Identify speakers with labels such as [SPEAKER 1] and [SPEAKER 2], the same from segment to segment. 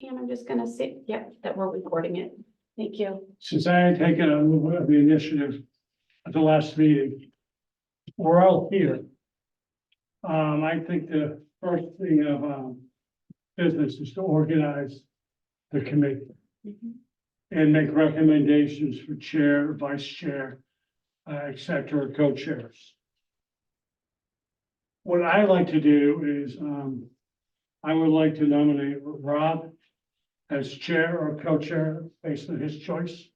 [SPEAKER 1] And I'm just gonna say, yep, that we're recording it. Thank you.
[SPEAKER 2] Since I had taken a little bit of the initiative at the last meeting, we're all here. I think the first thing of, business is to organize the committee and make recommendations for chair, vice chair, et cetera, co-chairs. What I like to do is, I would like to nominate Rob as chair or co-chair based on his choice.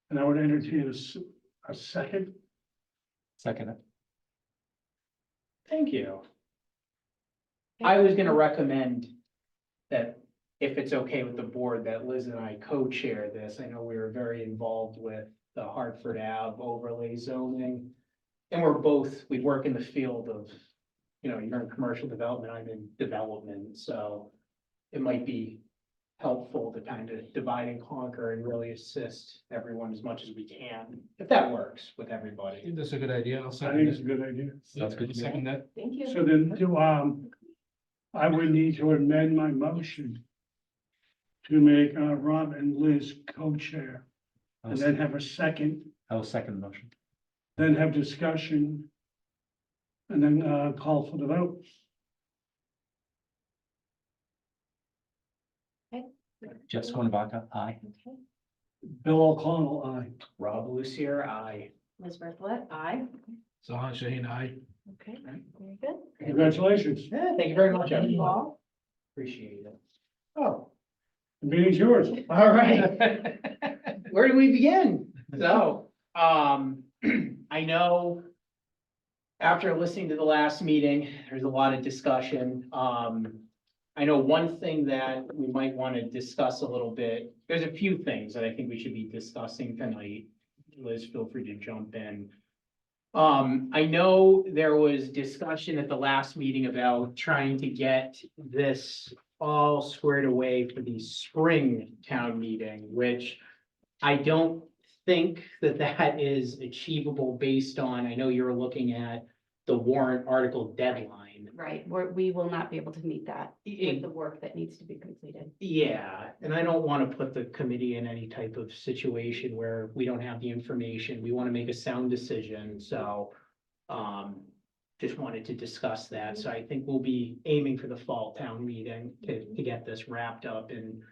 [SPEAKER 2] And I would entertain a second.
[SPEAKER 3] Second it.
[SPEAKER 4] Thank you. I was gonna recommend that if it's okay with the board, that Liz and I co-chair this. I know we were very involved with the Hartford Ave overlay zoning. And we work in the field of, you're in commercial development, I'm in development, so it might be helpful to kind of divide and conquer and really assist everyone as much as we can, if that works with
[SPEAKER 3] I
[SPEAKER 4] everybody.
[SPEAKER 3] think that's a good idea. I'll
[SPEAKER 2] I
[SPEAKER 3] second
[SPEAKER 2] think it's
[SPEAKER 3] it.
[SPEAKER 2] a good idea.
[SPEAKER 3] That's good. Second that.
[SPEAKER 1] Thank you.
[SPEAKER 2] So then I would need to amend my motion to make Rob and Liz co-chair and then have a second,
[SPEAKER 3] I will second the motion.
[SPEAKER 2] then have discussion. And then call for the vote.
[SPEAKER 3] Jeff Scornavaca, aye.
[SPEAKER 1] Okay.
[SPEAKER 2] Bill O'Connell, aye.
[SPEAKER 4] Rob Lucier, aye.
[SPEAKER 1] Ms. Bertholet, aye.
[SPEAKER 3] Zahan Shaheen, aye.
[SPEAKER 1] Okay, very good.
[SPEAKER 2] Congratulations.
[SPEAKER 4] Yeah, thank you very much,
[SPEAKER 1] Thank you
[SPEAKER 4] everyone.
[SPEAKER 1] all.
[SPEAKER 4] Appreciate it. Oh,
[SPEAKER 2] The meeting's yours.
[SPEAKER 4] all right. Where do we begin? So, I know after listening to the last meeting, there's a lot of discussion. I know one thing that we might want to discuss a little bit, there's a few things that I think we should be discussing tonight. Liz, feel free to jump in. I know there was discussion at the last meeting about trying to get this all squared away for the spring town meeting, which I don't think that that is achievable based on, I know you're looking at the warrant article deadline.
[SPEAKER 1] Right, we will not be able to meet that with the work that needs to be completed.
[SPEAKER 4] Yeah, and I don't want to put the committee in any type of situation where we don't have the information. We want to make a sound decision, so just wanted to discuss that. So I think we'll be aiming for the fall town meeting to get this wrapped up and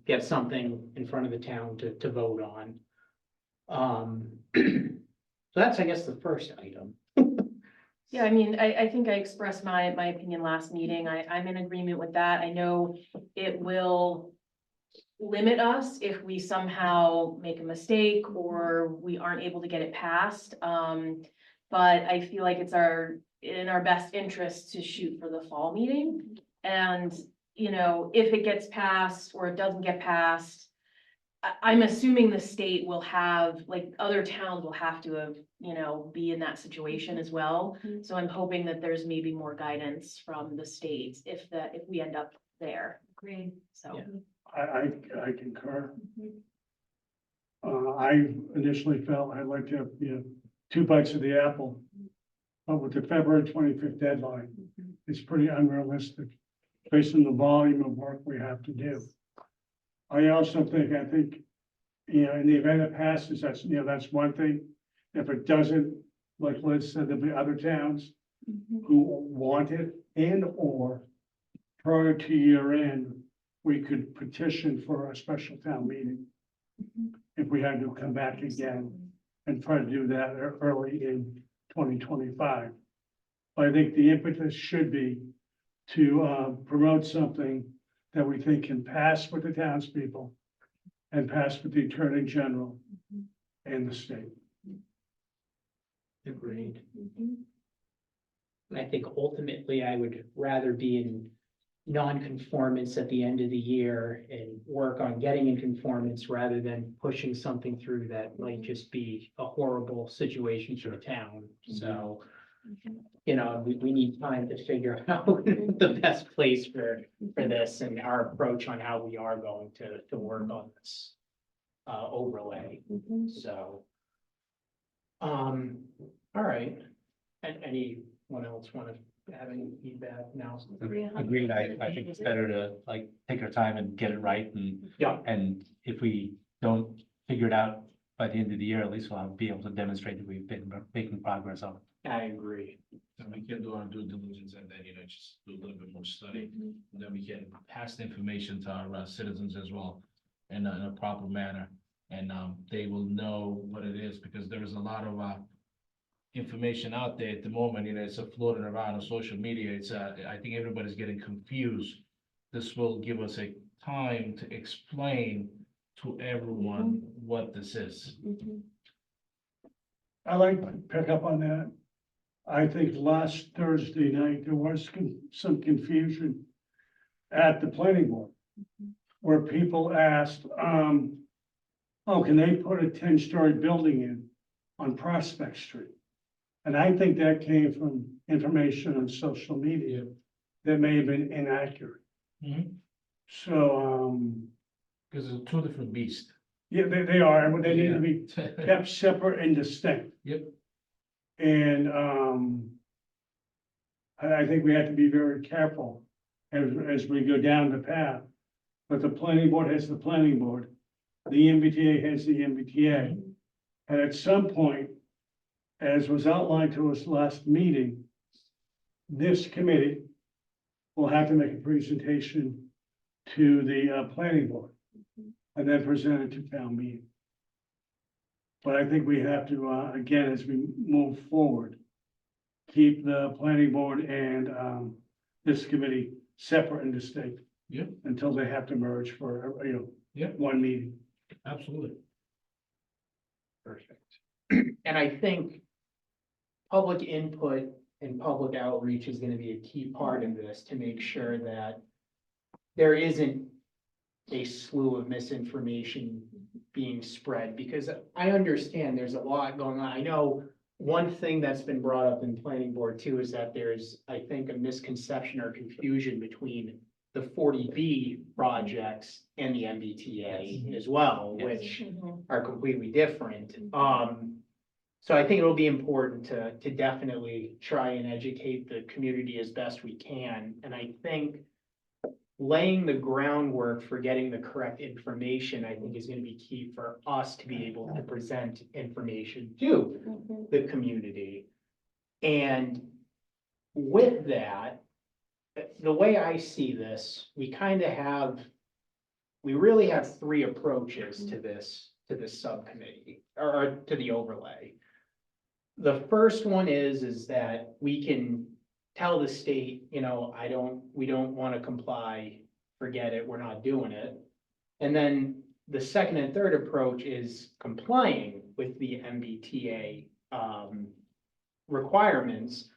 [SPEAKER 4] get something in front of the town to vote on. So that's, I guess, the first item.
[SPEAKER 5] Yeah, I mean, I think I expressed my opinion last meeting. I'm in agreement with that. I know it will limit us if we somehow make a mistake or we aren't able to get it passed. But I feel like it's in our best interest to shoot for the fall meeting. And, if it gets passed or it doesn't get passed, I'm assuming the state will have, like, other towns will have to have, be in that situation as well. So I'm hoping that there's maybe more guidance from the state if we end up there.
[SPEAKER 1] Agreed.
[SPEAKER 5] So.
[SPEAKER 4] Yeah.
[SPEAKER 2] I concur. I initially felt I'd like to have, two bites of the apple. But with the February 25th deadline, it's pretty unrealistic based on the volume of work we have to do. I also think, in the event it passes, that's one thing. If it doesn't, like Liz said, there'll be other towns who want it or prior to year end, we could petition for a special town meeting. If we had to come back again and try to do that early in 2025. But I think the impetus should be to promote something that we think can pass with the townspeople and pass with the Attorney General and the state.
[SPEAKER 4] Agreed. And I think ultimately I would rather be in non-conformance at the end of the year and work on getting in conformance rather than pushing something through that might just be a horrible situation for the town. So, we need time to figure out the best place for this and our approach on how we are going to work on this overlay. So, all right. And anyone else want to have any feedback now?
[SPEAKER 3] Agreed, I think it's better to like take our time and get it right
[SPEAKER 4] Yeah.
[SPEAKER 3] and if we don't figure it out by the end of the year, at least we'll be able to demonstrate that we've been making progress on it.
[SPEAKER 4] I agree.
[SPEAKER 6] And we can do our due diligence and then, just do a little bit more study. And then we can pass the information to our citizens as well in a proper manner. And they will know what it is because there is a lot of information out there at the moment, it's floating around on social media. It's I think everybody's getting confused. This will give us a time to explain to everyone what this is.
[SPEAKER 2] I like to pick up on that. I think last Thursday night, there was some confusion at the planning board. Where people asked, oh, can they put a 10-story building in on Prospect Street? And I think that came from information on social media that may have been inaccurate.
[SPEAKER 6] Mhm.
[SPEAKER 2] So,
[SPEAKER 6] Because it's two different beasts.
[SPEAKER 2] yeah, they are, but they need to be
[SPEAKER 6] Yep.
[SPEAKER 2] kept separate and distinct. And, I think we have to be very careful as we go down the path. But the planning board has the planning board, the MBTA has the MBTA. And at some point, as was outlined to us last meeting, this committee will have to make a presentation to the, planning board and then present it to town meeting. But I think we have to, again, as we move forward, keep the planning board and, this committee separate and distinct.
[SPEAKER 6] Yep.
[SPEAKER 2] Until they have to merge for,
[SPEAKER 6] Yep.
[SPEAKER 2] one meeting.
[SPEAKER 6] Absolutely.
[SPEAKER 4] Perfect. And I think public input and public outreach is gonna be a key part of this to make sure that there isn't a slew of misinformation being spread, because I understand there's a lot going on. I know one thing that's been brought up in planning board too is that there's, I think, a misconception or confusion between the 40B projects and the MBTA as well,
[SPEAKER 6] Yes.
[SPEAKER 4] which are completely different. So I think it'll be important to definitely try and educate the community as best we can. And I think laying the groundwork for getting the correct information, I think is gonna be key for us to be able to present information to the community. And with that, the way I see this, we really have three approaches to this subcommittee or to the overlay. The first one is that we can tell the state, we don't want to comply, forget it, we're not doing it. And then the second and third approach is complying with the MBTA requirements.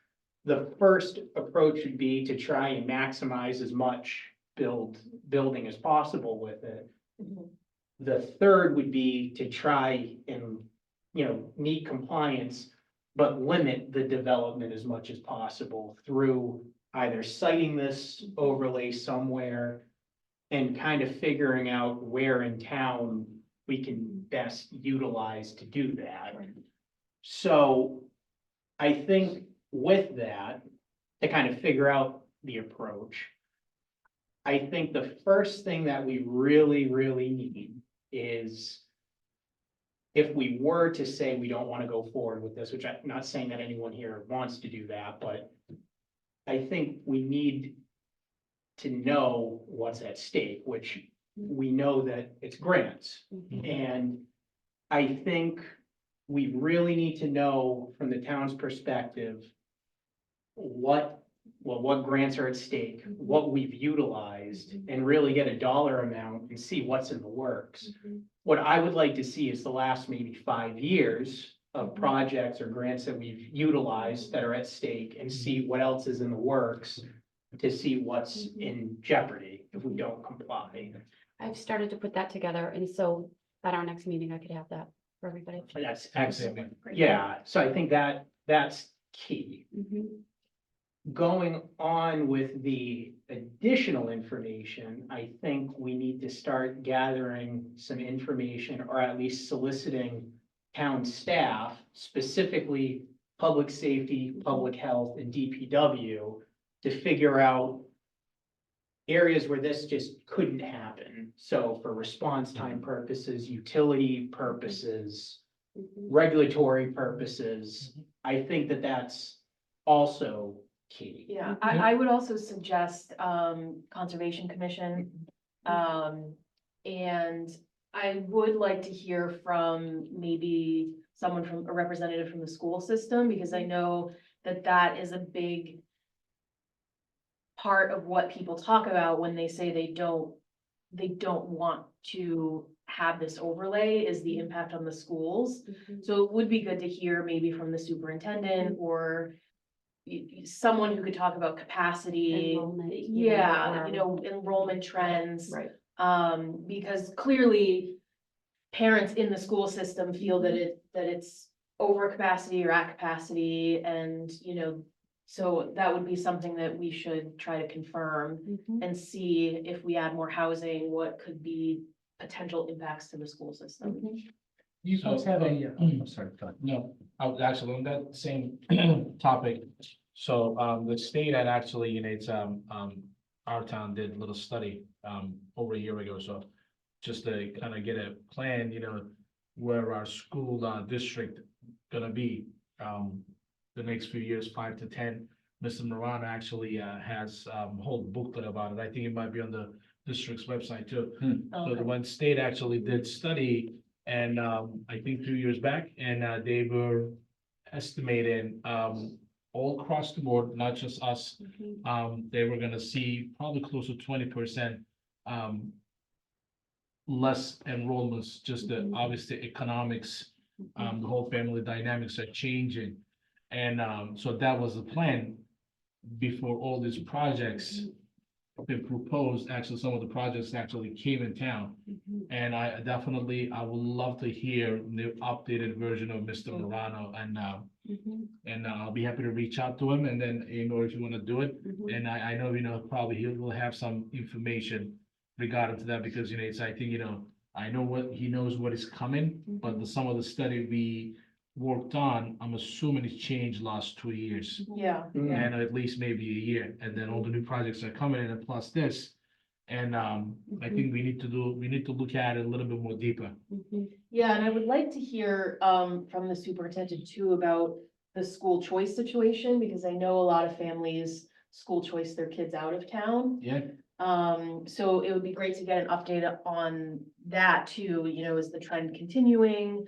[SPEAKER 4] The first approach would be to try and maximize as much building as possible with it. The third would be to try and, meet compliance, but limit the development as much as possible through either citing this overlay somewhere and kind of figuring out where in town we can best utilize to do that. So I think with that, to kind of figure out the approach, I think the first thing that we really, really need is if we were to say we don't want to go forward with this, which I'm not saying that anyone here wants to do that, but I think we need to know what's at stake, which we know that it's grants. And I think we really need to know from the town's perspective what grants are at stake, what we've utilized, and really get a dollar amount and see what's in the works. What I would like to see is the last maybe 5 years of projects or grants that we've utilized that are at stake and see what else is in the works to see what's in jeopardy if we don't comply.
[SPEAKER 1] I've started to put that together, and so at our next meeting, I could have that for everybody.
[SPEAKER 4] That's excellent. Yeah, so I think that's key. Going on with the additional information, I think we need to start gathering some information or at least soliciting town staff, specifically public safety, public health, and DPW to figure out areas where this just couldn't happen. So for response time purposes, utility purposes, regulatory purposes, I think that that's also key.
[SPEAKER 5] Yeah, I would also suggest, Conservation Commission. And I would like to hear from maybe someone from, a representative from the school system, because I know that that is a big part of what people talk about when they say they don't want to have this overlay, is the impact on the schools. So it would be good to hear maybe from the superintendent or someone who could talk about capacity.
[SPEAKER 1] Enrollment,
[SPEAKER 5] Yeah, enrollment trends.
[SPEAKER 1] Right.
[SPEAKER 5] Because clearly parents in the school system feel that it's over capacity or at capacity, and, so that would be something that we should try to confirm and see if we add more housing, what could be potential impacts to the school system.
[SPEAKER 3] You folks have a, I'm sorry, go ahead.
[SPEAKER 6] No, I was actually on that same topic. So, the state had actually, it's, our town did a little study, over a year ago, so just to kind of get a plan, where our school, district gonna be, the next few years, 5 to 10. Mr. Morano actually, has, a whole booklet about it. I think it might be on the district's website too. So the one state actually did study, and, I think 2 years back, and, they were estimating, all across the board, not just us, they were gonna see probably close to 20%, less enrollments, just the, obviously, economics, the whole family dynamics are changing. And, so that was the plan before all these projects been proposed. Actually, some of the projects actually came in town. And I would love to hear the updated version of Mr. Morano, and I'll be happy to reach out to him, and then, if you want to do it. And I know, probably he will have some information regarding to that, because, it's, I think, I know he knows what is coming, but some of the study we worked on, I'm assuming it's changed last 2 years.
[SPEAKER 5] Yeah.
[SPEAKER 6] And at least maybe a year, and then all the new projects are coming in, and plus this. And, I think we need to look at it a little bit more deeper.
[SPEAKER 5] Yeah, and I would like to hear, from the superintendent too about the school choice situation, because I know a lot of families school choice their kids out of town.
[SPEAKER 6] Yeah,
[SPEAKER 5] So it would be great to get an update on that too, is the trend continuing?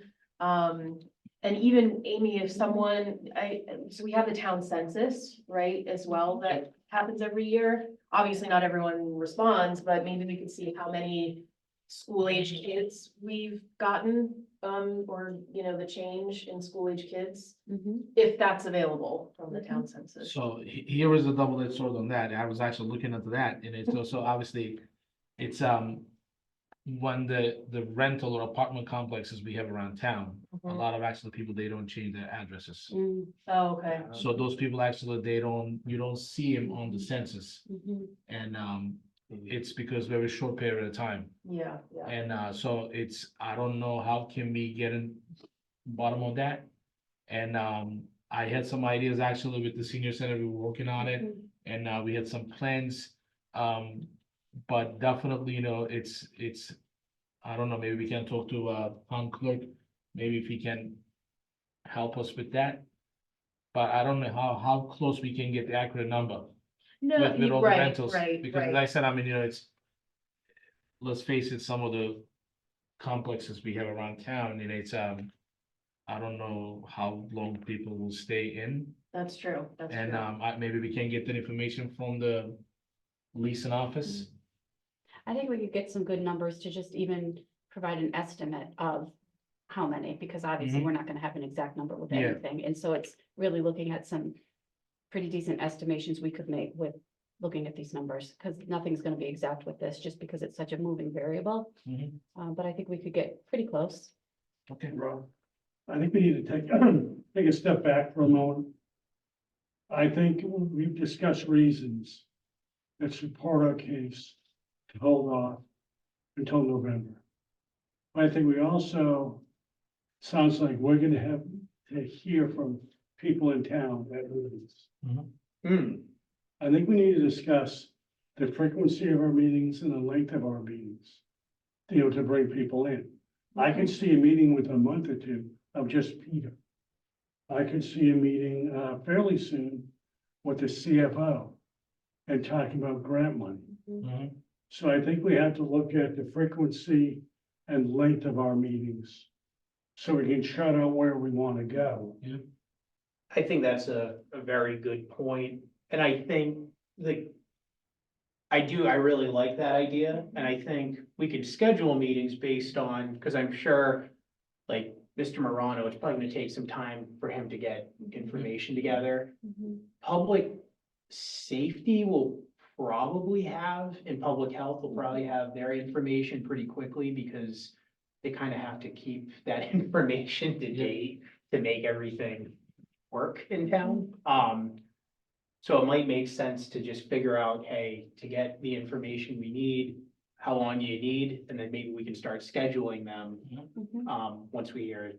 [SPEAKER 5] And even Amy, if someone, so we have the town census, right, as well, that happens every year. Obviously, not everyone responds, but maybe we could see how many school-age kids we've gotten, or, the change in school-age kids, if that's available from the town census.
[SPEAKER 6] so here is a double-edged sword on that. I was actually looking into that, and it's also, obviously, it's, when the rental or apartment complexes we have around town, a lot of actually people, they don't change their addresses.
[SPEAKER 5] Oh, okay.
[SPEAKER 6] So those people actually, you don't see them on the census, and, it's because very short period of time.
[SPEAKER 5] Yeah.
[SPEAKER 6] And, so I don't know how can we get in bottom of that. And, I had some ideas actually with the senior center, we were working on it, and, we had some plans. But definitely, it's, I don't know, maybe we can talk to, town clerk, maybe if he can help us with that. But I don't know how close we can get the accurate number
[SPEAKER 5] No,
[SPEAKER 6] with all the
[SPEAKER 5] right,
[SPEAKER 6] rentals.
[SPEAKER 5] right,
[SPEAKER 6] Because as
[SPEAKER 5] right.
[SPEAKER 6] I said, I mean, let's face it, some of the complexes we have around town, it's, I don't know how long people will stay in.
[SPEAKER 5] That's true, that's
[SPEAKER 6] And,
[SPEAKER 5] true.
[SPEAKER 6] maybe we can get that information from the leasing office.
[SPEAKER 1] I think we could get some good numbers to just even provide an estimate of how many, because obviously
[SPEAKER 6] Mhm.
[SPEAKER 1] we're not gonna have an exact number with
[SPEAKER 6] Yeah.
[SPEAKER 1] everything. And so it's really looking at some pretty decent estimations we could make with looking at these numbers, because nothing's gonna be exact with this, just because it's such a moving variable.
[SPEAKER 6] Mhm.
[SPEAKER 1] But I think we could get pretty close.
[SPEAKER 6] Okay.
[SPEAKER 2] Rob, I think we need to take a step back for a moment. I think we've discussed reasons that support our case to hold off until November. I think we also, sounds like we're gonna have to hear from people in town at meetings.
[SPEAKER 4] Hmm,
[SPEAKER 2] I think we need to discuss the frequency of our meetings and the length of our meetings. To bring people in. I could see a meeting with a month or two of just Peter. I could see a meeting, fairly soon with the CFO and talking about grant money.
[SPEAKER 3] Mhm.
[SPEAKER 2] So I think we have to look at the frequency and length of our meetings. So we can chart out where we want to go.
[SPEAKER 4] I think that's a very good point, and I think I really like that idea, and I think we could schedule meetings based on, because I'm sure, like, Mr. Morano, it's probably gonna take some time for him to get information together. Public safety will probably have, and public health will probably have their information pretty quickly, because they kind of have to keep that information to date to make everything work in town. So it might make sense to just figure out, hey, to get the information we need, how long do you need? And then maybe we can start scheduling them, once we hear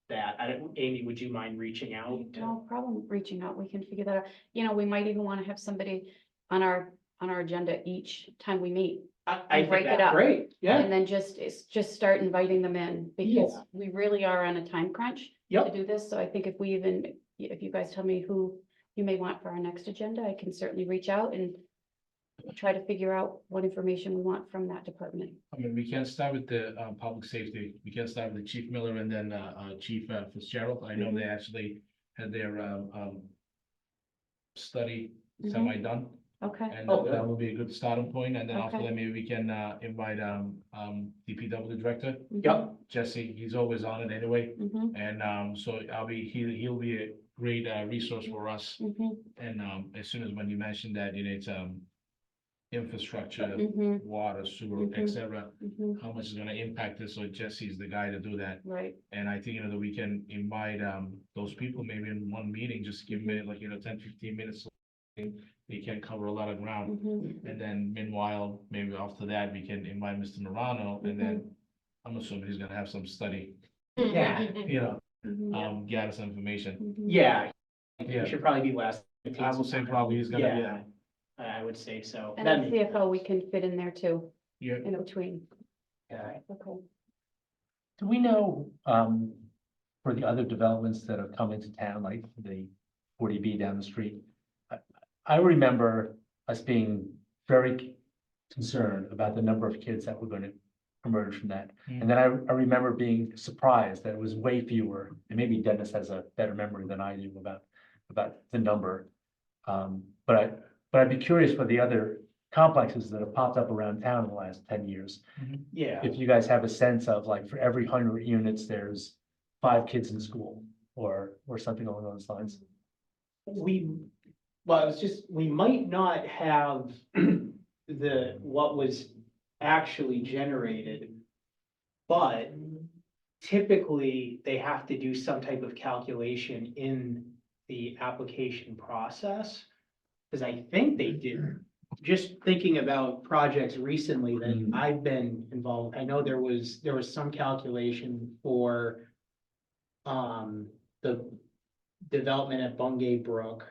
[SPEAKER 4] that. Amy, would you mind reaching out?
[SPEAKER 1] No problem reaching out. We can figure that out. We might even want to have somebody on our agenda each time we meet.
[SPEAKER 4] I
[SPEAKER 1] break
[SPEAKER 4] think
[SPEAKER 1] it
[SPEAKER 4] that's
[SPEAKER 1] up.
[SPEAKER 4] great, yeah,
[SPEAKER 1] And then just start inviting them in because
[SPEAKER 4] Yeah.
[SPEAKER 1] we really are on a time crunch to
[SPEAKER 4] yep,
[SPEAKER 1] do this. So I think if you guys tell me who you may want for our next agenda, I can certainly reach out and try to figure out what information we want from that department.
[SPEAKER 6] I mean, we can start with the public safety. We can start with Chief Miller and then Chief Fitzgerald. I know they actually had their study semi-done.
[SPEAKER 1] Okay,
[SPEAKER 6] And
[SPEAKER 4] Oh, good.
[SPEAKER 6] that will be a good starting point. And then after
[SPEAKER 1] Okay.
[SPEAKER 6] that, maybe we can invite DPW Director,
[SPEAKER 4] yep,
[SPEAKER 6] Jesse. He's always on it anyway.
[SPEAKER 1] Mhm,
[SPEAKER 6] And so he'll be a great resource for us.
[SPEAKER 1] mhm,
[SPEAKER 6] And as soon as when you mentioned that, it's infrastructure,
[SPEAKER 1] mhm,
[SPEAKER 6] water, sewer,
[SPEAKER 1] Mhm.
[SPEAKER 6] etc.
[SPEAKER 1] mhm.
[SPEAKER 6] How much is gonna impact this? So Jesse's the guy to do that.
[SPEAKER 1] Right,
[SPEAKER 6] And I think, that we can invite those people maybe in one meeting, just give me like, 10, 15 minutes. So they can cover a lot of ground.
[SPEAKER 1] mhm,
[SPEAKER 6] And then meanwhile, maybe after that, we can invite Mr. Morano and then I'm assuming he's gonna have some study,
[SPEAKER 4] yeah,
[SPEAKER 1] mhm,
[SPEAKER 6] gather some information.
[SPEAKER 1] mhm.
[SPEAKER 4] yeah.
[SPEAKER 6] Yeah.
[SPEAKER 4] It should probably be last.
[SPEAKER 6] I will say probably he's gonna,
[SPEAKER 4] Yeah, I would say so.
[SPEAKER 1] And
[SPEAKER 4] That
[SPEAKER 1] then
[SPEAKER 4] makes
[SPEAKER 1] CFO, we can fit in there too,
[SPEAKER 6] yeah.
[SPEAKER 1] in between.
[SPEAKER 4] sense.
[SPEAKER 1] Okay.
[SPEAKER 3] Do we know, for the other developments that have come into town, like the 40B down the street? I remember us being very concerned about the number of kids that were going to emerge from that. And then I remember being surprised that it was way fewer, and maybe Dennis has a better memory than I do about the number. But I'd be curious for the other complexes that have popped up around town in the last 10 years.
[SPEAKER 4] Yeah,
[SPEAKER 3] If you guys have a sense of like, for every 100 units, there's 5 kids in school or something along those lines.
[SPEAKER 4] we might not have what was actually generated. But typically, they have to do some type of calculation in the application process. Because I think they did, just thinking about projects recently that
[SPEAKER 3] Mm.
[SPEAKER 4] I've been involved, I know there was some calculation for the development at Bungay Brook.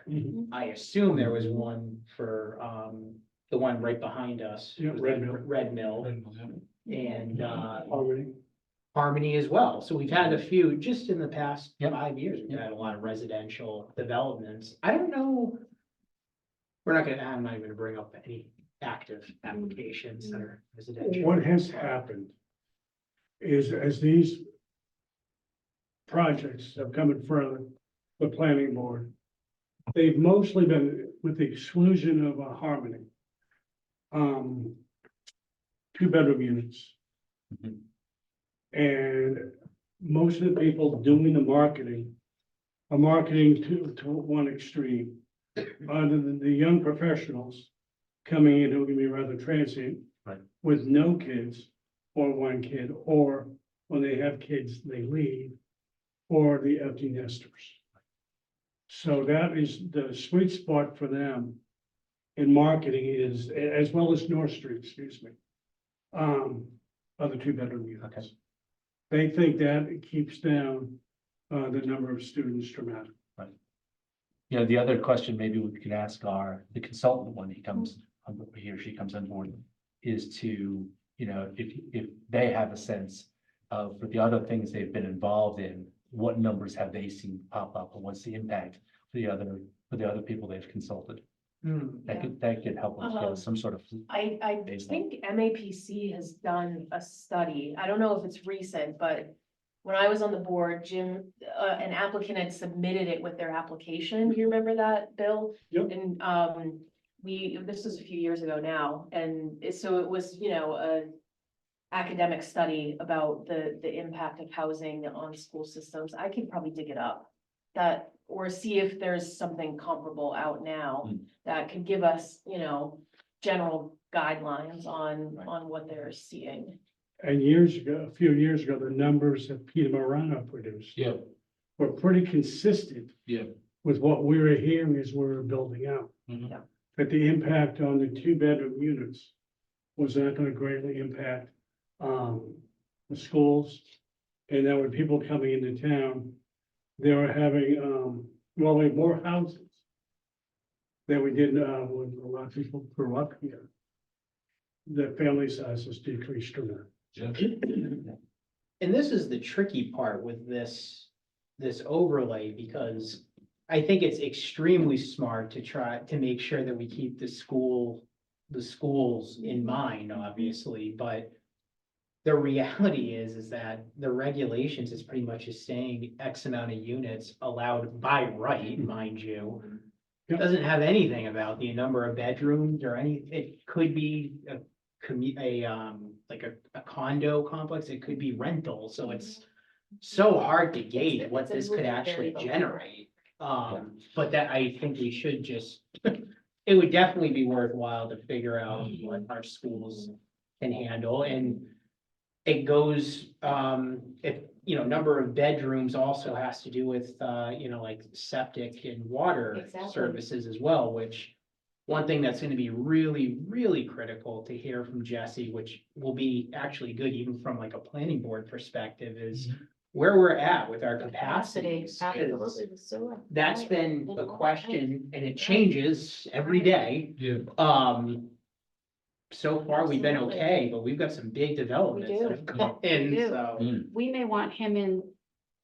[SPEAKER 4] I assume there was one for the one right behind us.
[SPEAKER 2] Yeah,
[SPEAKER 4] Was
[SPEAKER 2] Red
[SPEAKER 4] that
[SPEAKER 2] Mill.
[SPEAKER 4] Red Mill and
[SPEAKER 2] Already.
[SPEAKER 4] Harmony as well. So we've had a few, just in the past
[SPEAKER 3] Yep.
[SPEAKER 4] 5 years, we've
[SPEAKER 3] Yep.
[SPEAKER 4] had a lot of residential developments. I don't know. I'm not even gonna bring up any active applications that are residential.
[SPEAKER 2] What has happened is as these projects have come in front of the planning board, they've mostly been, with the exclusion of a Harmony, 2-bedroom units.
[SPEAKER 3] Mhm.
[SPEAKER 2] And most of the people doing the marketing are marketing to one extreme. The young professionals coming in who can be rather transient.
[SPEAKER 3] Right.
[SPEAKER 2] With no kids or one kid, or when they have kids, they leave, or the empty nesters. So that is the sweet spot for them in marketing is, as well as North Street, excuse me. Other 2-bedroom units.
[SPEAKER 3] Okay.
[SPEAKER 2] They think that it keeps down the number of students dramatically.
[SPEAKER 3] Right. You know, the other question maybe we could ask the consultant when he or she comes on board is to, you know, if they have a sense of, for the other things they've been involved in, what numbers have they seen pop up, and what's the impact for the other people they've consulted? That could help us get some sort of.
[SPEAKER 5] I
[SPEAKER 3] Baseline.
[SPEAKER 5] think MAPC has done a study. I don't know if it's recent, but when I was on the board, Jim, an applicant had submitted it with their application. Do you remember that, Bill?
[SPEAKER 2] Yep.
[SPEAKER 5] And, this was a few years ago now, and so it was, you know, a academic study about the impact of housing on school systems. I could probably dig it up. Or see if there's something comparable out now that could give us, you know, general guidelines on what they're seeing.
[SPEAKER 2] And a few years ago, the numbers that Peter Morano produced
[SPEAKER 6] Yeah,
[SPEAKER 2] were pretty consistent
[SPEAKER 6] yeah.
[SPEAKER 2] with what we were hearing as we were building out.
[SPEAKER 6] Mhm.
[SPEAKER 5] Yeah.
[SPEAKER 2] That the impact on the 2-bedroom units was not gonna greatly impact, the schools. And that when people coming into town, they were having, we had more houses than we did, when a lot of people grew up here. The family sizes decreased dramatically.
[SPEAKER 6] Yeah.
[SPEAKER 4] And this is the tricky part with this overlay, because I think it's extremely smart to try to make sure that we keep the schools in mind, obviously, but the reality is that the regulations is pretty much just saying X amount of units allowed by right, mind you.
[SPEAKER 2] Yep.
[SPEAKER 4] Doesn't have anything about the number of bedrooms or it could be like a condo complex, it could be rental, so it's so hard to gauge what
[SPEAKER 1] It's a
[SPEAKER 4] this could
[SPEAKER 1] moving
[SPEAKER 4] actually
[SPEAKER 1] variable.
[SPEAKER 4] generate. But that, I think we should just, it would definitely be worthwhile to figure out what our schools can handle, and it goes, number of bedrooms also has to do with, like septic and water
[SPEAKER 1] Exactly.
[SPEAKER 4] services as well, which one thing that's gonna be really, really critical to hear from Jesse, which will be actually good even from like a planning board perspective, is where we're at with our capacities. 'Cause
[SPEAKER 1] Absolutely, the sewer.
[SPEAKER 4] That's
[SPEAKER 1] Right.
[SPEAKER 4] been a question, and it changes every day.
[SPEAKER 6] Yeah.
[SPEAKER 4] So far, we've been
[SPEAKER 1] Absolutely.
[SPEAKER 4] okay, but we've got some big developments that
[SPEAKER 1] do.
[SPEAKER 4] have come
[SPEAKER 1] We
[SPEAKER 4] in,
[SPEAKER 1] do.
[SPEAKER 4] so.
[SPEAKER 1] We may want him in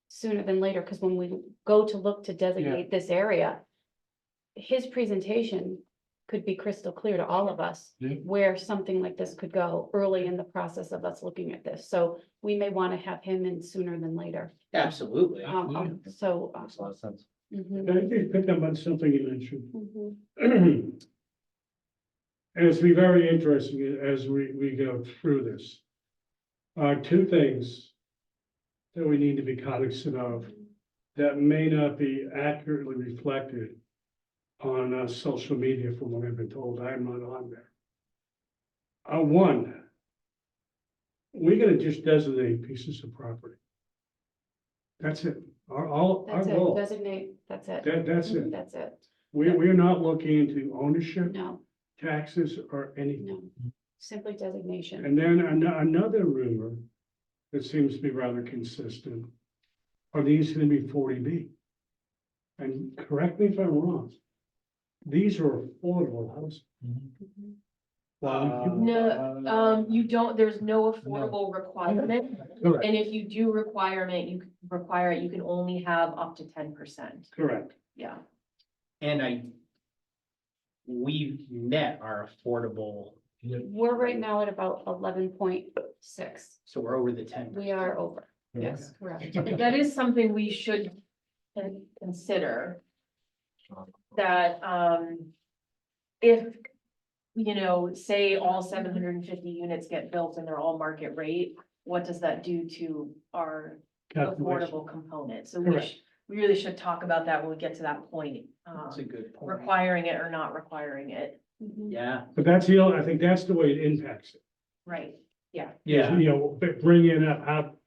[SPEAKER 1] sooner than later, because when we go to look to designate this area, his presentation could be crystal clear to all of us
[SPEAKER 6] Yeah.
[SPEAKER 1] where something like this could go early in the process of us looking at this. So we may want to have him in sooner than later.
[SPEAKER 4] Absolutely.
[SPEAKER 1] So.
[SPEAKER 3] Makes a lot of sense.
[SPEAKER 1] Mhm,
[SPEAKER 2] I did pick up on something you mentioned.
[SPEAKER 1] mhm.
[SPEAKER 2] And it's be very interesting as we go through this. Two things that we need to be cognizant of that may not be accurately reflected on social media from what I've been told. I'm not on there. One, we're gonna just designate pieces of property. That's it. Our
[SPEAKER 1] That's it,
[SPEAKER 2] goal,
[SPEAKER 1] designate, that's it.
[SPEAKER 2] that's it.
[SPEAKER 1] That's it.
[SPEAKER 2] We're not looking into ownership,
[SPEAKER 1] No,
[SPEAKER 2] taxes, or anything.
[SPEAKER 1] no, simply designation.
[SPEAKER 2] And then another rumor that seems to be rather consistent, are these gonna be 40B? And correct me if I'm wrong, these are affordable houses.
[SPEAKER 1] Mhm.
[SPEAKER 5] No, you don't, there's no affordable requirement,
[SPEAKER 2] Correct,
[SPEAKER 5] and if you do you can only have up to 10%,
[SPEAKER 2] correct.
[SPEAKER 5] yeah.
[SPEAKER 4] And we've met our affordable,
[SPEAKER 1] We're right now at about 11.6.
[SPEAKER 4] so we're over the 10.
[SPEAKER 1] We are over. Yes, correct.
[SPEAKER 5] That is something we should consider, that, if, say all 750 units get built and they're all market rate, what does that do to our
[SPEAKER 2] Calculation.
[SPEAKER 5] affordable component? So
[SPEAKER 2] Correct.
[SPEAKER 5] we really should talk about that when we get to that point,
[SPEAKER 4] That's a good point.
[SPEAKER 5] requiring it or not requiring it,
[SPEAKER 1] Mhm.
[SPEAKER 4] Yeah,
[SPEAKER 2] But that's I think that's the way it impacts it.
[SPEAKER 5] right?
[SPEAKER 4] yeah.
[SPEAKER 2] But bring it up, how,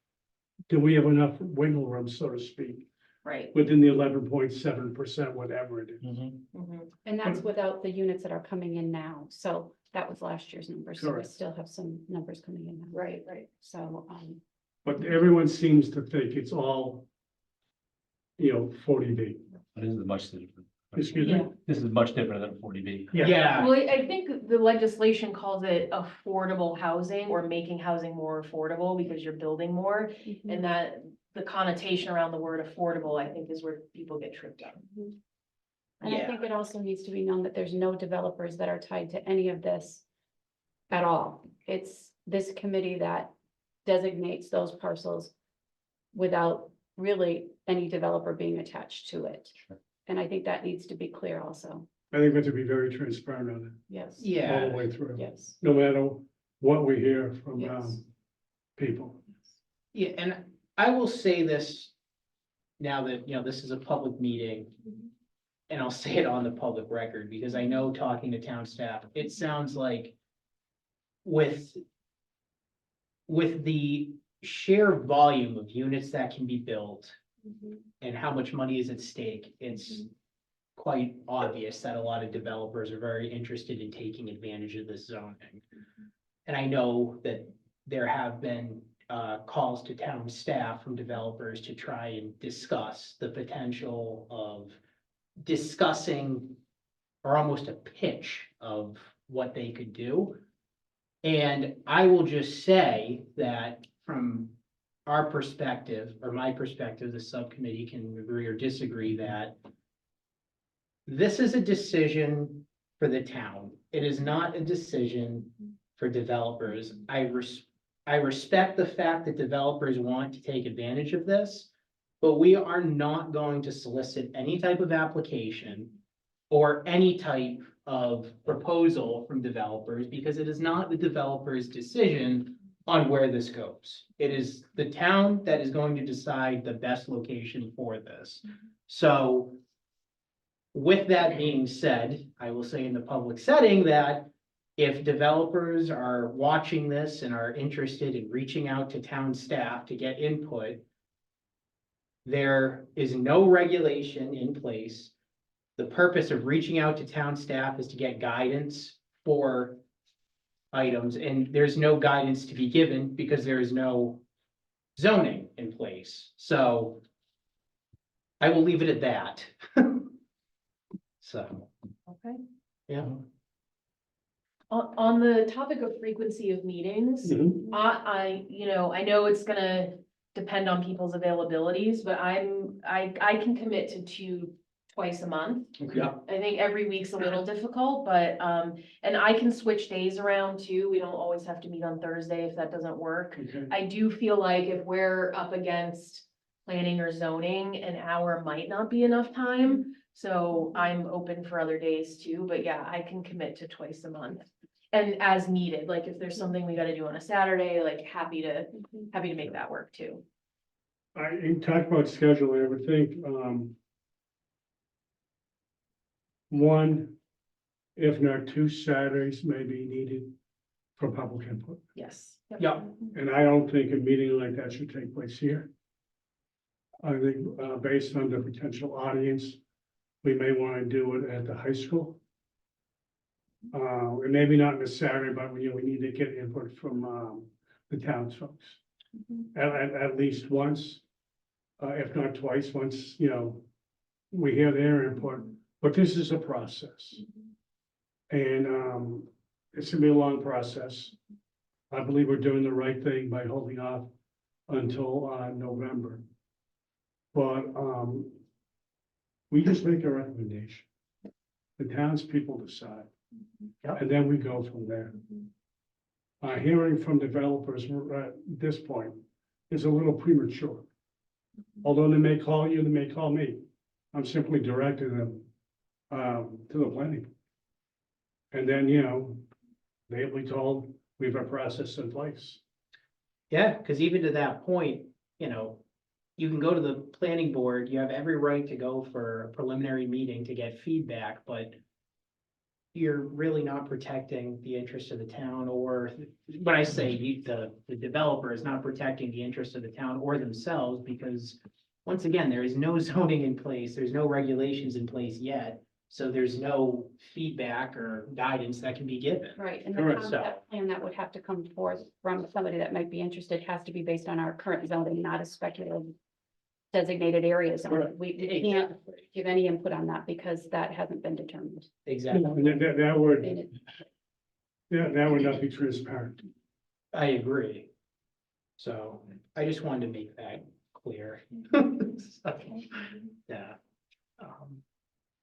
[SPEAKER 2] do we have enough wiggle room, so to speak,
[SPEAKER 5] Right.
[SPEAKER 2] within the 11.7%, whatever it is?
[SPEAKER 5] Mhm.
[SPEAKER 1] And that's without the units that are coming in now. So that was last year's numbers. So we
[SPEAKER 2] Correct.
[SPEAKER 1] still have some numbers coming in now.
[SPEAKER 5] Right, right.
[SPEAKER 1] So,
[SPEAKER 2] But everyone seems to think it's all, 40B.
[SPEAKER 3] It isn't much different.
[SPEAKER 2] Excuse me?
[SPEAKER 3] This is much different than 40B.
[SPEAKER 4] Yeah,
[SPEAKER 5] Well, I think the legislation calls it affordable housing or making housing more affordable because you're building more. And that the connotation around the word affordable, I think, is where people get tripped up.
[SPEAKER 1] And I
[SPEAKER 4] Yeah.
[SPEAKER 1] think it also needs to be known that there's no developers that are tied to any of this at all. It's this committee that designates those parcels without really any developer being attached to it.
[SPEAKER 3] Sure.
[SPEAKER 1] And I think that needs to be clear also.
[SPEAKER 2] I think we have to be very transparent on
[SPEAKER 1] Yes.
[SPEAKER 2] it, all
[SPEAKER 4] yeah,
[SPEAKER 2] the way through,
[SPEAKER 1] Yes.
[SPEAKER 2] no matter what we hear from,
[SPEAKER 1] Yes.
[SPEAKER 2] people.
[SPEAKER 4] yeah, and I will say this now that, this is a public meeting. And I'll say it on the public record, because I know talking to town staff, it sounds like with the sheer volume of units that can be built and how much money is at stake, it's quite obvious that a lot of developers are very interested in taking advantage of this zoning. And I know that there have been calls to town staff from developers to try and discuss the potential of discussing or almost a pitch of what they could do. And I will just say that from our perspective, or my perspective, the subcommittee can agree or disagree that this is a decision for the town. It is not a decision for developers. I respect the fact that developers want to take advantage of this, but we are not going to solicit any type of application or any type of proposal from developers, because it is not the developer's decision on where this goes. It is the town that is going to decide the best location for this. So with that being said, I will say in the public setting that if developers are watching this and are interested in reaching out to town staff to get input, there is no regulation in place. The purpose of reaching out to town staff is to get guidance for items, and there's no guidance to be given because there is no zoning in place. So I will leave it at that. So,
[SPEAKER 5] Okay.
[SPEAKER 4] yeah.
[SPEAKER 5] On the topic of frequency of meetings, I know it's gonna depend on people's availabilities, but I can commit to 2 twice a month.
[SPEAKER 4] Yeah.
[SPEAKER 5] I think every week's a little difficult, but, and I can switch days around too. We don't always have to meet on Thursday if that doesn't work.
[SPEAKER 2] Okay,
[SPEAKER 5] I do feel like if we're up against planning or zoning, an hour might not be enough time. So I'm open for other days too, but yeah, I can commit to twice a month. And as needed, like if there's something we gotta do on a Saturday, like happy to make that work too.
[SPEAKER 2] you talk about scheduling, I would think, one, if not 2 Saturdays may be needed for public input.
[SPEAKER 5] Yes.
[SPEAKER 4] Yeah.
[SPEAKER 2] And I don't think a meeting like that should take place here. I think, based on the potential audience, we may want to do it at the high school. And maybe not on a Saturday, but we need to get input from, the town's folks. At least once, if not twice, once, we hear their input, but this is a process. And, it's gonna be a long process. I believe we're doing the right thing by holding off until, November. But, we just make a recommendation. The townspeople decide.
[SPEAKER 4] Yep.
[SPEAKER 2] And then we go from there. Hearing from developers at this point is a little premature. Although they may call you, they may call me. I'm simply directing them, to the planning. And then, they'll be told we have a process in place.
[SPEAKER 4] Yeah, because even to that point, you can go to the planning board, you have every right to go for a preliminary meeting to get feedback, but you're really not protecting the interest of the town, or when I say the developer is not protecting the interest of the town or themselves, because once again, there is no zoning in place, there's no regulations in place yet, so there's no feedback or guidance that can be given.
[SPEAKER 1] Right, and the
[SPEAKER 2] Correct.
[SPEAKER 1] concept plan that would have to come forth from somebody that might be interested has to be based on our current zoning, not a speculative designated areas on it. We can't
[SPEAKER 4] Exactly.
[SPEAKER 1] give any input on that because that hasn't been determined.
[SPEAKER 4] Exactly.
[SPEAKER 2] And that would,
[SPEAKER 1] And it-
[SPEAKER 2] that would not be transparent.
[SPEAKER 4] I agree. So I just wanted to make that clear. So, yeah.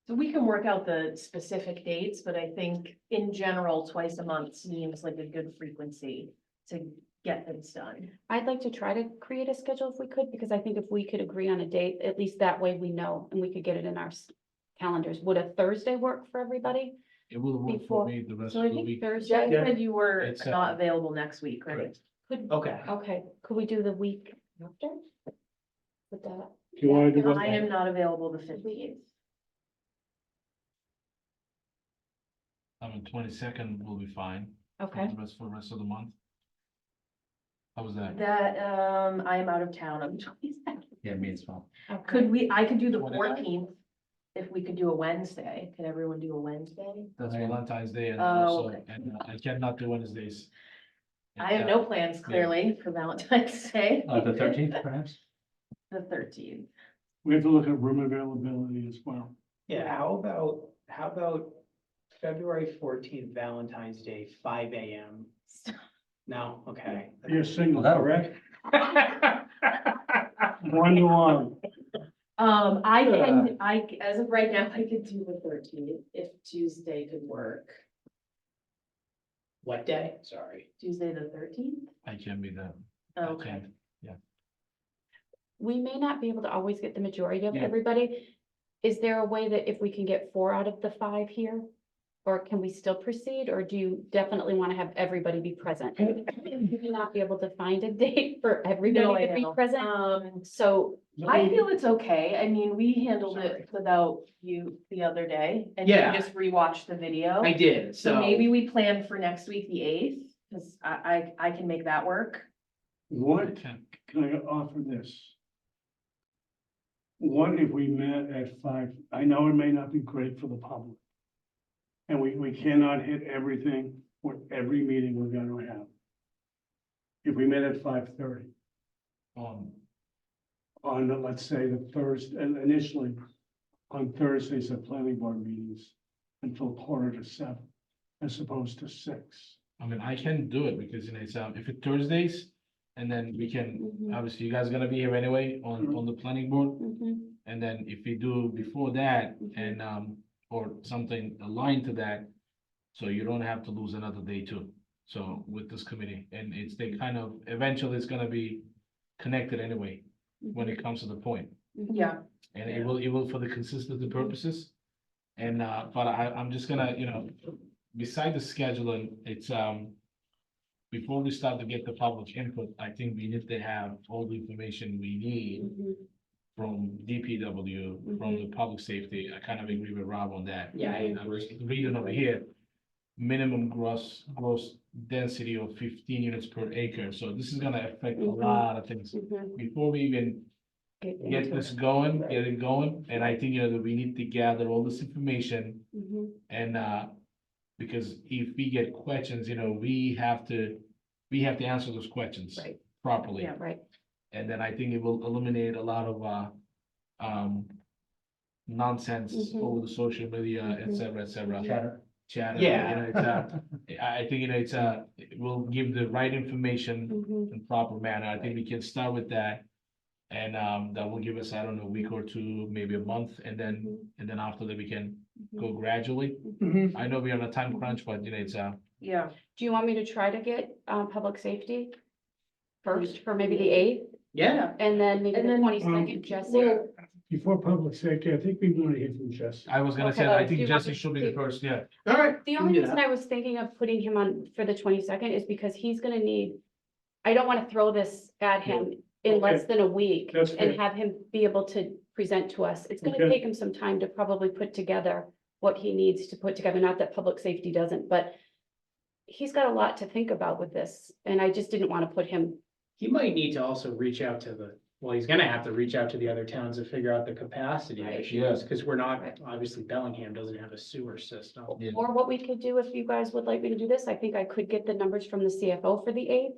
[SPEAKER 5] So we can work out the specific dates, but I think in general, twice a month seems like a good frequency to get things done.
[SPEAKER 1] I'd like to try to create a schedule if we could, because I think if we could agree on a date, at least that way we know and we could get it in our calendars. Would a Thursday work for everybody?
[SPEAKER 6] It will work
[SPEAKER 1] Before-
[SPEAKER 6] for me the rest
[SPEAKER 1] So
[SPEAKER 6] of
[SPEAKER 1] I
[SPEAKER 6] the
[SPEAKER 1] think
[SPEAKER 6] week.
[SPEAKER 5] Jeff
[SPEAKER 1] Thursday,
[SPEAKER 5] said you were
[SPEAKER 6] It's,
[SPEAKER 5] not available next week, right?
[SPEAKER 6] correct.
[SPEAKER 1] could,
[SPEAKER 4] Okay.
[SPEAKER 1] okay, could we do the week after? Would that,
[SPEAKER 2] Do you want to do
[SPEAKER 5] I
[SPEAKER 2] what?
[SPEAKER 5] am not available the 15th.
[SPEAKER 6] I mean, 22nd will be fine.
[SPEAKER 1] okay,
[SPEAKER 6] For the rest of the month. How was that?
[SPEAKER 5] That, I am out of town on the 22nd.
[SPEAKER 3] Yeah, me as well.
[SPEAKER 1] okay.
[SPEAKER 5] I could do the
[SPEAKER 6] 29th?
[SPEAKER 5] 14th, if we could do a Wednesday. Could everyone do a Wednesday?
[SPEAKER 6] That's Valentine's Day and
[SPEAKER 5] Oh,
[SPEAKER 6] also,
[SPEAKER 5] okay.
[SPEAKER 6] and I cannot do Wednesdays.
[SPEAKER 5] I have no plans clearly for Valentine's Day,
[SPEAKER 3] The 13th perhaps?
[SPEAKER 5] the 13th.
[SPEAKER 2] We have to look at room availability as well.
[SPEAKER 4] Yeah, how about February 14th, Valentine's Day, 5 AM? No, okay.
[SPEAKER 2] You're single,
[SPEAKER 3] Well, that'll-
[SPEAKER 2] correct? 1-1.
[SPEAKER 5] As of right now, I could do the 13th, if Tuesday could work.
[SPEAKER 4] What day? Sorry.
[SPEAKER 5] Tuesday, the 13th?
[SPEAKER 6] I can be there.
[SPEAKER 5] Okay.
[SPEAKER 1] We may not be able to always get the majority of
[SPEAKER 6] Yeah.
[SPEAKER 1] everybody. Is there a way that if we can get 4 out of the 5 here? Or can we still proceed, or do you definitely want to have everybody be present? You may not be able to find a date for
[SPEAKER 5] No,
[SPEAKER 1] everybody
[SPEAKER 5] I
[SPEAKER 1] to be
[SPEAKER 5] know.
[SPEAKER 1] present, so.
[SPEAKER 5] I feel it's okay. I mean, we handled it without you the other day, and you
[SPEAKER 4] Yeah.
[SPEAKER 5] just rewatched the video.
[SPEAKER 4] I did,
[SPEAKER 5] So maybe we plan for next week, the 8th, because I can make that work.
[SPEAKER 2] What,
[SPEAKER 6] Can-
[SPEAKER 2] can I offer this? What if we met at 5? I know it may not be great for the public. And we cannot hit everything with every meeting we're gonna have. If we met at 5:30
[SPEAKER 6] On,
[SPEAKER 2] on, let's say, the Thursday, and initially on Thursdays at planning board meetings until 6:45, as opposed to 6.
[SPEAKER 6] I mean, I can do it because, you know, it's, if it's Thursdays, and then we can,
[SPEAKER 1] Mhm,
[SPEAKER 6] obviously, you guys gonna be here anyway on the planning board.
[SPEAKER 1] mhm,
[SPEAKER 6] And then if we do before that
[SPEAKER 1] Mhm.
[SPEAKER 6] and, or something aligned to that, so you don't have to lose another day too. So with this committee, and it's, they kind of, eventually it's gonna be connected anyway, when it comes to the point.
[SPEAKER 1] mhm.
[SPEAKER 5] Yeah.
[SPEAKER 6] And it will for the consistency purposes. And, but I'm just gonna, you know, beside the scheduling, it's, before we start to get the public input, I think we need to have all the information we need
[SPEAKER 1] Mhm.
[SPEAKER 6] from DPW, from the public safety. I kind of agree with Rob on that.
[SPEAKER 4] Yeah, I
[SPEAKER 6] And I was reading over here, minimum gross density of 15 units per acre. So this is gonna affect a
[SPEAKER 1] Mhm.
[SPEAKER 6] lot of things.
[SPEAKER 1] Mhm.
[SPEAKER 6] Before we even get
[SPEAKER 1] into
[SPEAKER 6] this
[SPEAKER 1] it.
[SPEAKER 6] going,
[SPEAKER 1] Right.
[SPEAKER 6] get it going, and I think, you know, that we need to gather all this information
[SPEAKER 1] Mhm.
[SPEAKER 6] and, because if we get questions, you know, we have to answer those questions
[SPEAKER 1] Right.
[SPEAKER 6] properly.
[SPEAKER 5] Yeah.
[SPEAKER 1] Right,
[SPEAKER 6] And then I think it will eliminate a lot of, nonsense
[SPEAKER 1] Mhm.
[SPEAKER 6] over the social media, et
[SPEAKER 1] Mhm.
[SPEAKER 6] cetera, et cetera.
[SPEAKER 3] Chatter.
[SPEAKER 6] Chatter,
[SPEAKER 4] Yeah.
[SPEAKER 6] you know, it's, I think, you know, it will give the right information
[SPEAKER 1] Mhm.
[SPEAKER 6] in proper manner. I think we can start with that. And, that will give us, I don't know, a week or two, maybe a month, and then after that, we can go gradually.
[SPEAKER 4] Mhm.
[SPEAKER 6] I know we're on a time crunch, but, you know, it's,
[SPEAKER 5] Yeah.
[SPEAKER 1] Do you want me to try to get, public safety first for maybe the 8th,
[SPEAKER 4] Yeah,
[SPEAKER 1] and then maybe
[SPEAKER 5] And
[SPEAKER 1] the
[SPEAKER 5] then-
[SPEAKER 1] 22nd, Jesse?
[SPEAKER 2] Before public safety, I think we want to hear from Jesse.
[SPEAKER 6] I was gonna
[SPEAKER 1] Okay,
[SPEAKER 6] say,
[SPEAKER 1] well,
[SPEAKER 6] I
[SPEAKER 1] do
[SPEAKER 6] think
[SPEAKER 1] you want
[SPEAKER 6] Jesse
[SPEAKER 1] me
[SPEAKER 6] should be the
[SPEAKER 1] to-
[SPEAKER 6] first, yeah.
[SPEAKER 4] all right.
[SPEAKER 1] The
[SPEAKER 4] we can
[SPEAKER 1] only
[SPEAKER 4] do
[SPEAKER 1] reason
[SPEAKER 4] that.
[SPEAKER 1] I was thinking of putting him on for the 22nd is because he's gonna need, I don't wanna throw this at him in less
[SPEAKER 2] Okay.
[SPEAKER 1] than a week
[SPEAKER 2] That's
[SPEAKER 1] and
[SPEAKER 2] fair.
[SPEAKER 1] have him be able to present to us. It's gonna
[SPEAKER 2] Okay.
[SPEAKER 1] take him some time to probably put together what he needs to put together, not that public safety doesn't, but he's got a lot to think about with this, and I just didn't wanna put him,
[SPEAKER 4] He might need to also reach out to he's gonna have to reach out to the other towns to figure out the capacity
[SPEAKER 1] Right.
[SPEAKER 4] issues, because we're not,
[SPEAKER 1] Right.
[SPEAKER 4] obviously Bellingham doesn't have a sewer system.
[SPEAKER 1] or what we could do if you guys would like me to do this, I think I could get the numbers from the CFO for the 8th.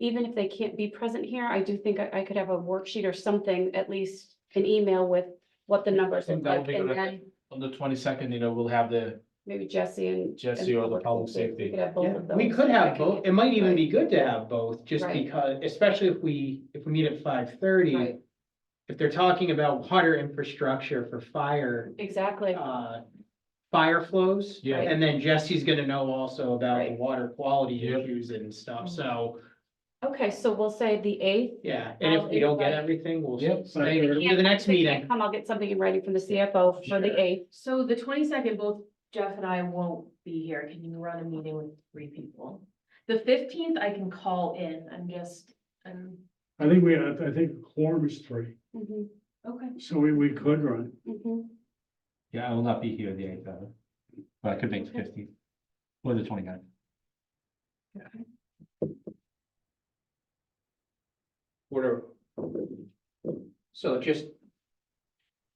[SPEAKER 1] even if they can't be present here, I do think I could have a worksheet or something, at least an email with what the numbers
[SPEAKER 6] think
[SPEAKER 1] look
[SPEAKER 6] that would
[SPEAKER 1] like,
[SPEAKER 6] be
[SPEAKER 1] and
[SPEAKER 6] good.
[SPEAKER 1] then
[SPEAKER 6] On the 22nd, we'll have the,
[SPEAKER 1] maybe Jesse and.
[SPEAKER 6] Jesse or the public
[SPEAKER 1] We
[SPEAKER 6] safety.
[SPEAKER 1] could have both
[SPEAKER 4] Yeah,
[SPEAKER 1] of those.
[SPEAKER 4] we could
[SPEAKER 1] I
[SPEAKER 4] have
[SPEAKER 1] can
[SPEAKER 4] both.
[SPEAKER 1] get-
[SPEAKER 4] It might even
[SPEAKER 1] right.
[SPEAKER 4] be good to have both, just
[SPEAKER 1] Right.
[SPEAKER 4] because, especially if we meet at 5:30.
[SPEAKER 1] Right,
[SPEAKER 4] If they're talking about water infrastructure for fire,
[SPEAKER 1] exactly,
[SPEAKER 4] fire flows.
[SPEAKER 6] Yeah.
[SPEAKER 1] Right.
[SPEAKER 4] And then Jesse's gonna know also about the
[SPEAKER 1] Right.
[SPEAKER 4] water quality
[SPEAKER 6] Yep.
[SPEAKER 4] issues and stuff,
[SPEAKER 1] Mhm.
[SPEAKER 4] so,
[SPEAKER 1] okay, so we'll say the 8th.
[SPEAKER 4] yeah, and if we don't get everything, we'll.
[SPEAKER 6] Yep.
[SPEAKER 4] Maybe to the next
[SPEAKER 1] If they can't
[SPEAKER 4] meeting.
[SPEAKER 1] come, I'll get something in writing from the CFO for the
[SPEAKER 4] Sure.
[SPEAKER 1] 8th.
[SPEAKER 5] So the 22nd, both Jeff and I won't be here. Can you run a meeting with 3 people? The 15th, I can call in. I'm,
[SPEAKER 2] I think quorum is 3,
[SPEAKER 1] Mhm,
[SPEAKER 5] okay.
[SPEAKER 2] so we could run.
[SPEAKER 1] mhm.
[SPEAKER 3] Yeah, I will not be here the 8th, but I could make the
[SPEAKER 1] Okay.
[SPEAKER 3] 15th or the 29th.
[SPEAKER 4] What are? So just,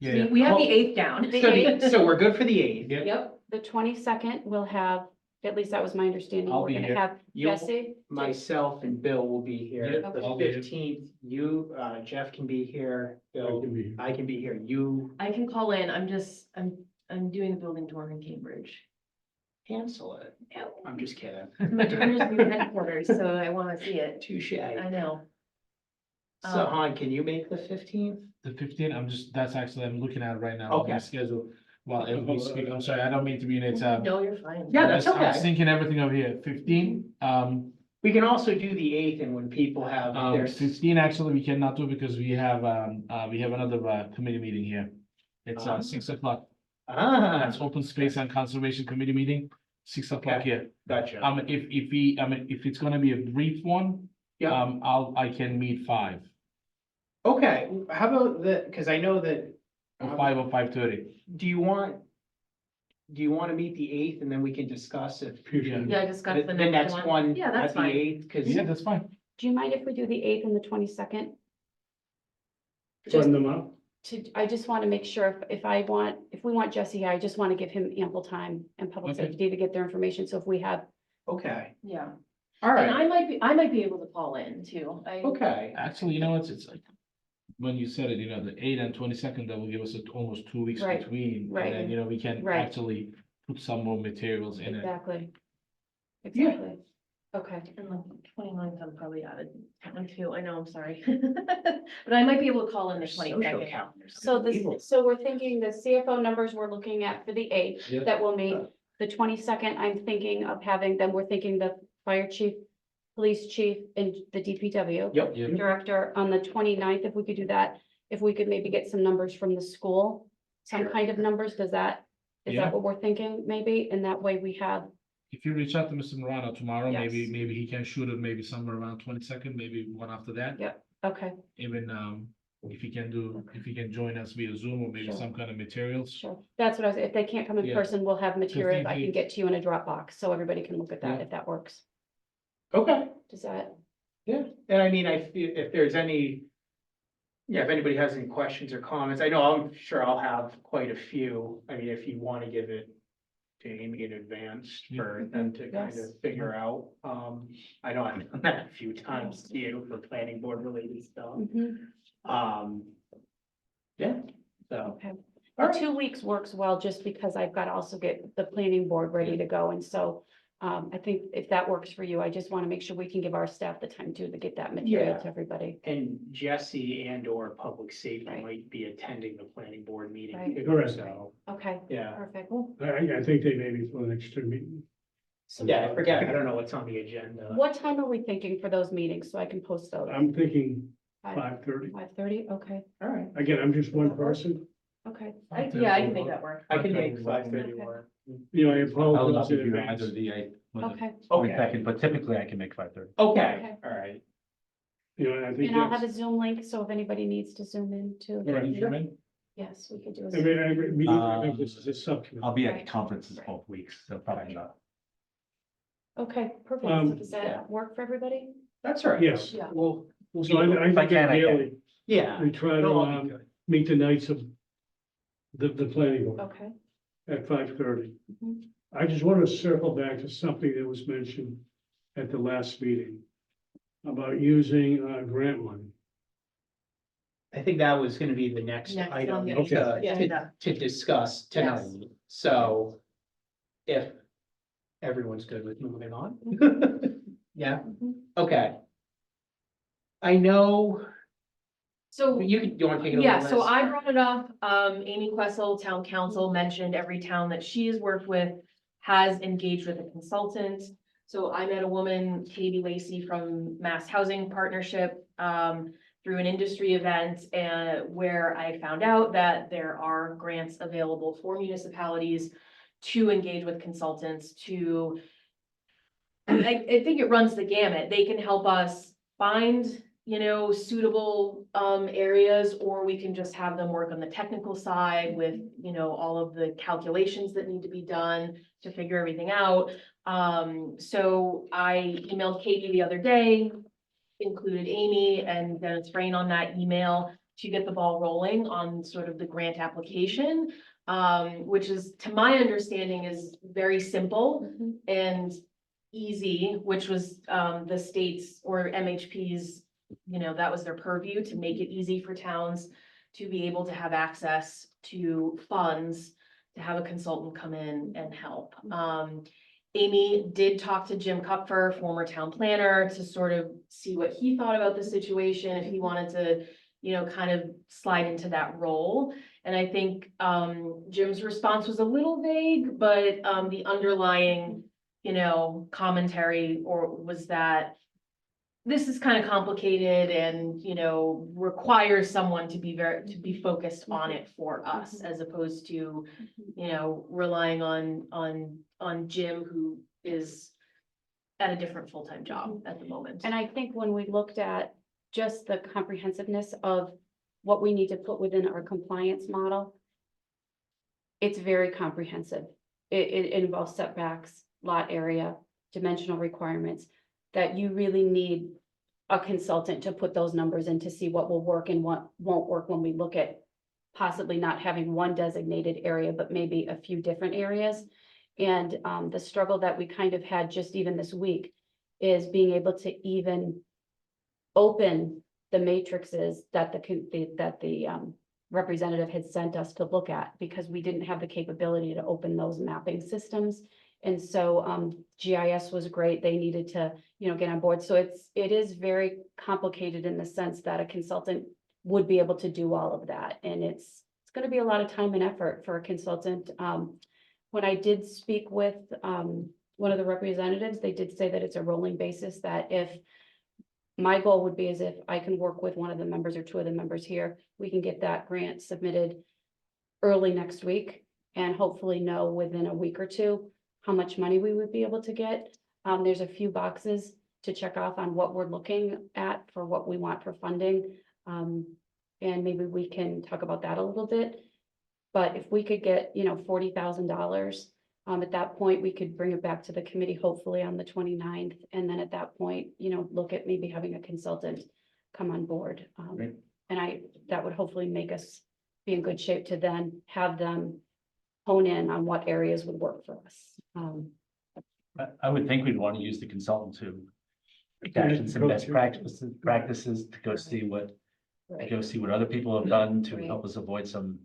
[SPEAKER 5] We have the 8th down.
[SPEAKER 1] The
[SPEAKER 4] so,
[SPEAKER 1] 8th.
[SPEAKER 4] so we're good for the 8th.
[SPEAKER 6] Yep.
[SPEAKER 5] Yep,
[SPEAKER 1] The 22nd will have, at least that was my understanding,
[SPEAKER 6] I'll
[SPEAKER 1] we're
[SPEAKER 6] be
[SPEAKER 1] gonna
[SPEAKER 6] here.
[SPEAKER 1] have
[SPEAKER 4] You'll-
[SPEAKER 1] Jesse.
[SPEAKER 4] Myself and Bill will be here.
[SPEAKER 6] Yep,
[SPEAKER 4] The
[SPEAKER 6] I'll be here.
[SPEAKER 4] 15th, Jeff can be here,
[SPEAKER 2] I
[SPEAKER 4] Bill,
[SPEAKER 2] can be here.
[SPEAKER 4] I can be here, you
[SPEAKER 5] I can call in. I'm doing a building tour in Cambridge.
[SPEAKER 4] cancel it. I'm just kidding.
[SPEAKER 5] Materna's new headquarters, so I wanna see it.
[SPEAKER 4] Touche.
[SPEAKER 5] I know.
[SPEAKER 4] So Han, can you make the 15th?
[SPEAKER 6] The 15th, I'm looking at it right now, on my
[SPEAKER 4] Okay.
[SPEAKER 6] schedule. Well, as we speak, I'm sorry, I don't mean to be in it,
[SPEAKER 5] No, you're fine.
[SPEAKER 4] Yeah, that's
[SPEAKER 6] I'm
[SPEAKER 4] okay.
[SPEAKER 6] thinking everything over here, 15,
[SPEAKER 4] We can also do the 8th and when people have their.
[SPEAKER 6] 15, actually, we cannot do because we have another, committee meeting here. It's,
[SPEAKER 4] Ah.
[SPEAKER 6] 6 o'clock,
[SPEAKER 4] Ah,
[SPEAKER 6] that's open space and conservation committee meeting, 6 o'clock
[SPEAKER 4] Okay.
[SPEAKER 6] here.
[SPEAKER 4] gotcha.
[SPEAKER 6] If it's gonna be a brief one,
[SPEAKER 4] Yeah.
[SPEAKER 6] I can meet 5,
[SPEAKER 4] Okay, how about because I know that.
[SPEAKER 6] or 5 or 5:30.
[SPEAKER 4] Do you want to meet the 8th and then we can discuss if.
[SPEAKER 6] Yeah.
[SPEAKER 5] Yeah, discuss
[SPEAKER 4] The
[SPEAKER 5] the
[SPEAKER 4] next one.
[SPEAKER 5] Yeah, that's
[SPEAKER 4] at the
[SPEAKER 5] fine.
[SPEAKER 4] 8th, because.
[SPEAKER 6] Yeah, that's fine.
[SPEAKER 1] Do you mind if we do the 8th and the 22nd?
[SPEAKER 2] Run them up.
[SPEAKER 1] I just want to make sure if we want Jesse here, I just want to give him ample time and public
[SPEAKER 6] Okay.
[SPEAKER 1] safety to get their information, so if we have,
[SPEAKER 4] Okay,
[SPEAKER 5] Yeah,
[SPEAKER 4] all
[SPEAKER 5] and
[SPEAKER 4] right,
[SPEAKER 5] I might be able to call in too.
[SPEAKER 4] okay.
[SPEAKER 6] Actually, you know what, it's like, when you said it, the 8th and 22nd, that will give us almost 2 weeks
[SPEAKER 1] Right,
[SPEAKER 6] between.
[SPEAKER 1] right.
[SPEAKER 6] And then, we can
[SPEAKER 1] Right.
[SPEAKER 6] actually put some more materials in it.
[SPEAKER 1] exactly.
[SPEAKER 4] Yeah.
[SPEAKER 1] Exactly, okay,
[SPEAKER 5] And the 29th, I'm probably out of town too. I know, I'm sorry. But I might be able to call in the
[SPEAKER 4] Social
[SPEAKER 5] 22nd.
[SPEAKER 4] calendars.
[SPEAKER 1] so we're thinking the CFO numbers we're looking at for the 8th,
[SPEAKER 6] Yeah.
[SPEAKER 1] that will meet. The 22nd, I'm thinking of having, then we're thinking the fire chief, police chief, and the DPW.
[SPEAKER 4] Yep,
[SPEAKER 6] Yeah.
[SPEAKER 1] Director on the 29th. If we could do that, if we could maybe get some numbers from the school, some
[SPEAKER 4] Sure.
[SPEAKER 1] kind of numbers, is
[SPEAKER 6] Yeah.
[SPEAKER 1] that what we're thinking, maybe? And that way we have,
[SPEAKER 6] If you reach out to Mr. Morano tomorrow,
[SPEAKER 1] Yes.
[SPEAKER 6] maybe he can shoot it maybe somewhere around 22nd, maybe one after that.
[SPEAKER 1] Yeah. okay,
[SPEAKER 6] Even, if he can join us via Zoom or maybe
[SPEAKER 1] Sure.
[SPEAKER 6] some kind of materials.
[SPEAKER 1] sure. That's what I was, if they can't come in
[SPEAKER 6] Yeah.
[SPEAKER 1] person, we'll have materials I can
[SPEAKER 6] 15th.
[SPEAKER 1] get to you in a Dropbox, so everybody can look at that
[SPEAKER 6] Yeah.
[SPEAKER 1] if that works.
[SPEAKER 4] okay,
[SPEAKER 1] Does that,
[SPEAKER 4] yeah, and I mean, if there's any. Yeah, if anybody has any questions or comments, I'm sure I'll have quite a few, I mean, if you want to give it. To Amy in advance for them to kind
[SPEAKER 1] Yes.
[SPEAKER 4] of figure out, I know I've done that a few times too for planning board related stuff.
[SPEAKER 1] Mhm,
[SPEAKER 4] Yeah, so,
[SPEAKER 1] okay.
[SPEAKER 4] all
[SPEAKER 1] The
[SPEAKER 4] right,
[SPEAKER 1] 2 weeks works well, just because I've got to also get the planning board ready to go, and so I think if that works for you, I just want to make sure we can give our staff the time to get that material
[SPEAKER 4] Yeah.
[SPEAKER 1] to everybody.
[SPEAKER 4] and Jesse and or public safety
[SPEAKER 1] Right.
[SPEAKER 4] might be attending the planning board meeting
[SPEAKER 1] Right.
[SPEAKER 4] too,
[SPEAKER 2] Correct.
[SPEAKER 4] so,
[SPEAKER 1] Okay,
[SPEAKER 4] yeah.
[SPEAKER 1] perfect.
[SPEAKER 2] I think they may be for the next 2 meetings.
[SPEAKER 1] So
[SPEAKER 4] Yeah, I forget, I don't know what's on the agenda.
[SPEAKER 1] what time are we thinking for those meetings, so I can post those?
[SPEAKER 2] I'm thinking
[SPEAKER 1] 5:30,
[SPEAKER 2] 5:30.
[SPEAKER 1] okay,
[SPEAKER 4] All right,
[SPEAKER 2] Again, I'm just one person.
[SPEAKER 1] okay.
[SPEAKER 5] Yeah, I can make that work.
[SPEAKER 4] I can make
[SPEAKER 6] 5:30
[SPEAKER 4] 5:30
[SPEAKER 1] Okay.
[SPEAKER 4] work.
[SPEAKER 2] I
[SPEAKER 3] I will
[SPEAKER 2] apologize
[SPEAKER 3] not be
[SPEAKER 2] in
[SPEAKER 3] here
[SPEAKER 2] advance.
[SPEAKER 3] either the 8th or the
[SPEAKER 1] Okay,
[SPEAKER 3] 22nd, but typically I can make 5:30.
[SPEAKER 4] Okay, all right,
[SPEAKER 2] I think
[SPEAKER 1] and I'll have
[SPEAKER 2] that's,
[SPEAKER 1] a Zoom link, so if anybody needs to zoom in too.
[SPEAKER 2] Right.
[SPEAKER 1] Yes, we could do a.
[SPEAKER 2] I
[SPEAKER 1] Zoom.
[SPEAKER 2] mean, I think this is a subcommittee.
[SPEAKER 3] I'll be
[SPEAKER 1] Right.
[SPEAKER 3] at conferences
[SPEAKER 1] Right.
[SPEAKER 3] both weeks, so probably not.
[SPEAKER 1] Okay, perfect. Does
[SPEAKER 4] yeah.
[SPEAKER 1] that work for everybody?
[SPEAKER 4] that's all right.
[SPEAKER 2] Yes.
[SPEAKER 5] Yeah.
[SPEAKER 4] We'll
[SPEAKER 2] So I
[SPEAKER 3] If I
[SPEAKER 2] think
[SPEAKER 3] can, I can.
[SPEAKER 2] ideally,
[SPEAKER 4] yeah.
[SPEAKER 2] we try to
[SPEAKER 4] It'll all be good.
[SPEAKER 2] meet the nights of the planning board
[SPEAKER 1] Okay.
[SPEAKER 2] at 5:30.
[SPEAKER 1] Mhm.
[SPEAKER 2] I just want to circle back to something that was mentioned at the last meeting. about using, grant money.
[SPEAKER 4] I think that was gonna be the next
[SPEAKER 5] Next on
[SPEAKER 4] item
[SPEAKER 5] the
[SPEAKER 4] to, to discuss tonight.
[SPEAKER 5] Yes.
[SPEAKER 4] So if everyone's good with moving on. Yeah, okay. I know,
[SPEAKER 5] So.
[SPEAKER 4] you wanna take it over?
[SPEAKER 5] Yeah, so
[SPEAKER 4] Liz?
[SPEAKER 5] I brought it up, Amy Questle, town council, mentioned every town that she has worked with has engaged with a consultant. So I met a woman, Katie Lacey from Mass Housing Partnership, through an industry event, where I found out that there are grants available for municipalities to engage with consultants to, I think it runs the gamut. They can help us find, suitable areas, or we can just have them work on the technical side with, all of the calculations that need to be done to figure everything out. So I emailed Katie the other day, included Amy and Dennis Frain on that email to get the ball rolling on sort of the grant application, which is, to my understanding, is very simple and easy, which was the state's or MHP's, that was their purview, to make it easy for towns to be able to have access to funds, to have a consultant come in and help. Amy did talk to Jim Kupfer, former town planner, to sort of see what he thought about the situation, if he wanted to, kind of slide into that role. And I think Jim's response was a little vague, but the underlying, commentary was that this is kind of complicated and, requires someone to be focused on it for us, as opposed to, relying on Jim, who is at a different full-time job at the moment.
[SPEAKER 1] And I think when we looked at just the comprehensiveness of what we need to put within our compliance model, it's very comprehensive. It involves setbacks, lot area, dimensional requirements, that you really need a consultant to put those numbers in to see what will work and what won't work when we look at possibly not having one designated area, but maybe a few different areas. And the struggle that we kind of had just even this week is being able to even open the matrices that the representative had sent us to look at, because we didn't have the capability to open those mapping systems. And so GIS was great. They needed to, get on board. So it is very complicated in the sense that a consultant would be able to do all of that. And it's going to be a lot of time and effort for a consultant. When I did speak with one of the representatives, they did say that it's a rolling basis, that if my goal would be is if I can work with one of the members or two of the members here, we can get that grant submitted early next week and hopefully know within a week or two how much money we would be able to get. There's a few boxes to check off on what we're looking at for what we want for funding. And maybe we can talk about that a little bit. But if we could get, $40,000, at that point, we could bring it back to the committee, hopefully on the 29th. And then at that point, look at maybe having a consultant come on board.
[SPEAKER 3] Great.
[SPEAKER 1] And that would hopefully make us be in good shape to then have them hone in on what areas would work for us.
[SPEAKER 3] I would think we'd want to use the consultant to fashion some best practices to go see what,
[SPEAKER 1] Right.
[SPEAKER 3] go see what other people have done to
[SPEAKER 1] Right.
[SPEAKER 3] help us avoid some.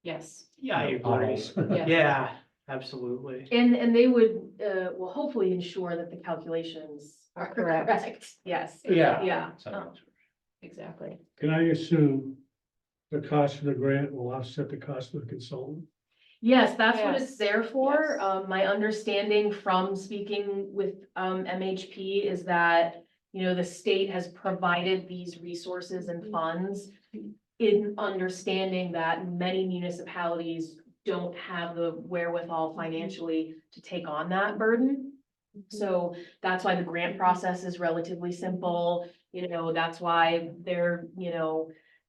[SPEAKER 1] Yes.
[SPEAKER 4] Yeah, I agree.
[SPEAKER 3] potholes.
[SPEAKER 1] Yes.
[SPEAKER 4] Yeah, absolutely.
[SPEAKER 5] And they would, will hopefully ensure that the calculations are
[SPEAKER 1] Are correct.
[SPEAKER 5] correct. Yes.
[SPEAKER 4] Yeah.
[SPEAKER 5] Yeah.
[SPEAKER 3] So,
[SPEAKER 1] Exactly.
[SPEAKER 2] Can I assume the cost of the grant will offset the cost of the consultant?
[SPEAKER 5] Yes, that's what
[SPEAKER 1] Yes.
[SPEAKER 5] it's there for.
[SPEAKER 1] Yes.
[SPEAKER 5] My understanding from speaking with MHP is that, the state has provided these resources and funds in understanding that many municipalities don't have the wherewithal financially to take on that burden. So that's why the grant process is relatively simple, that's why they're,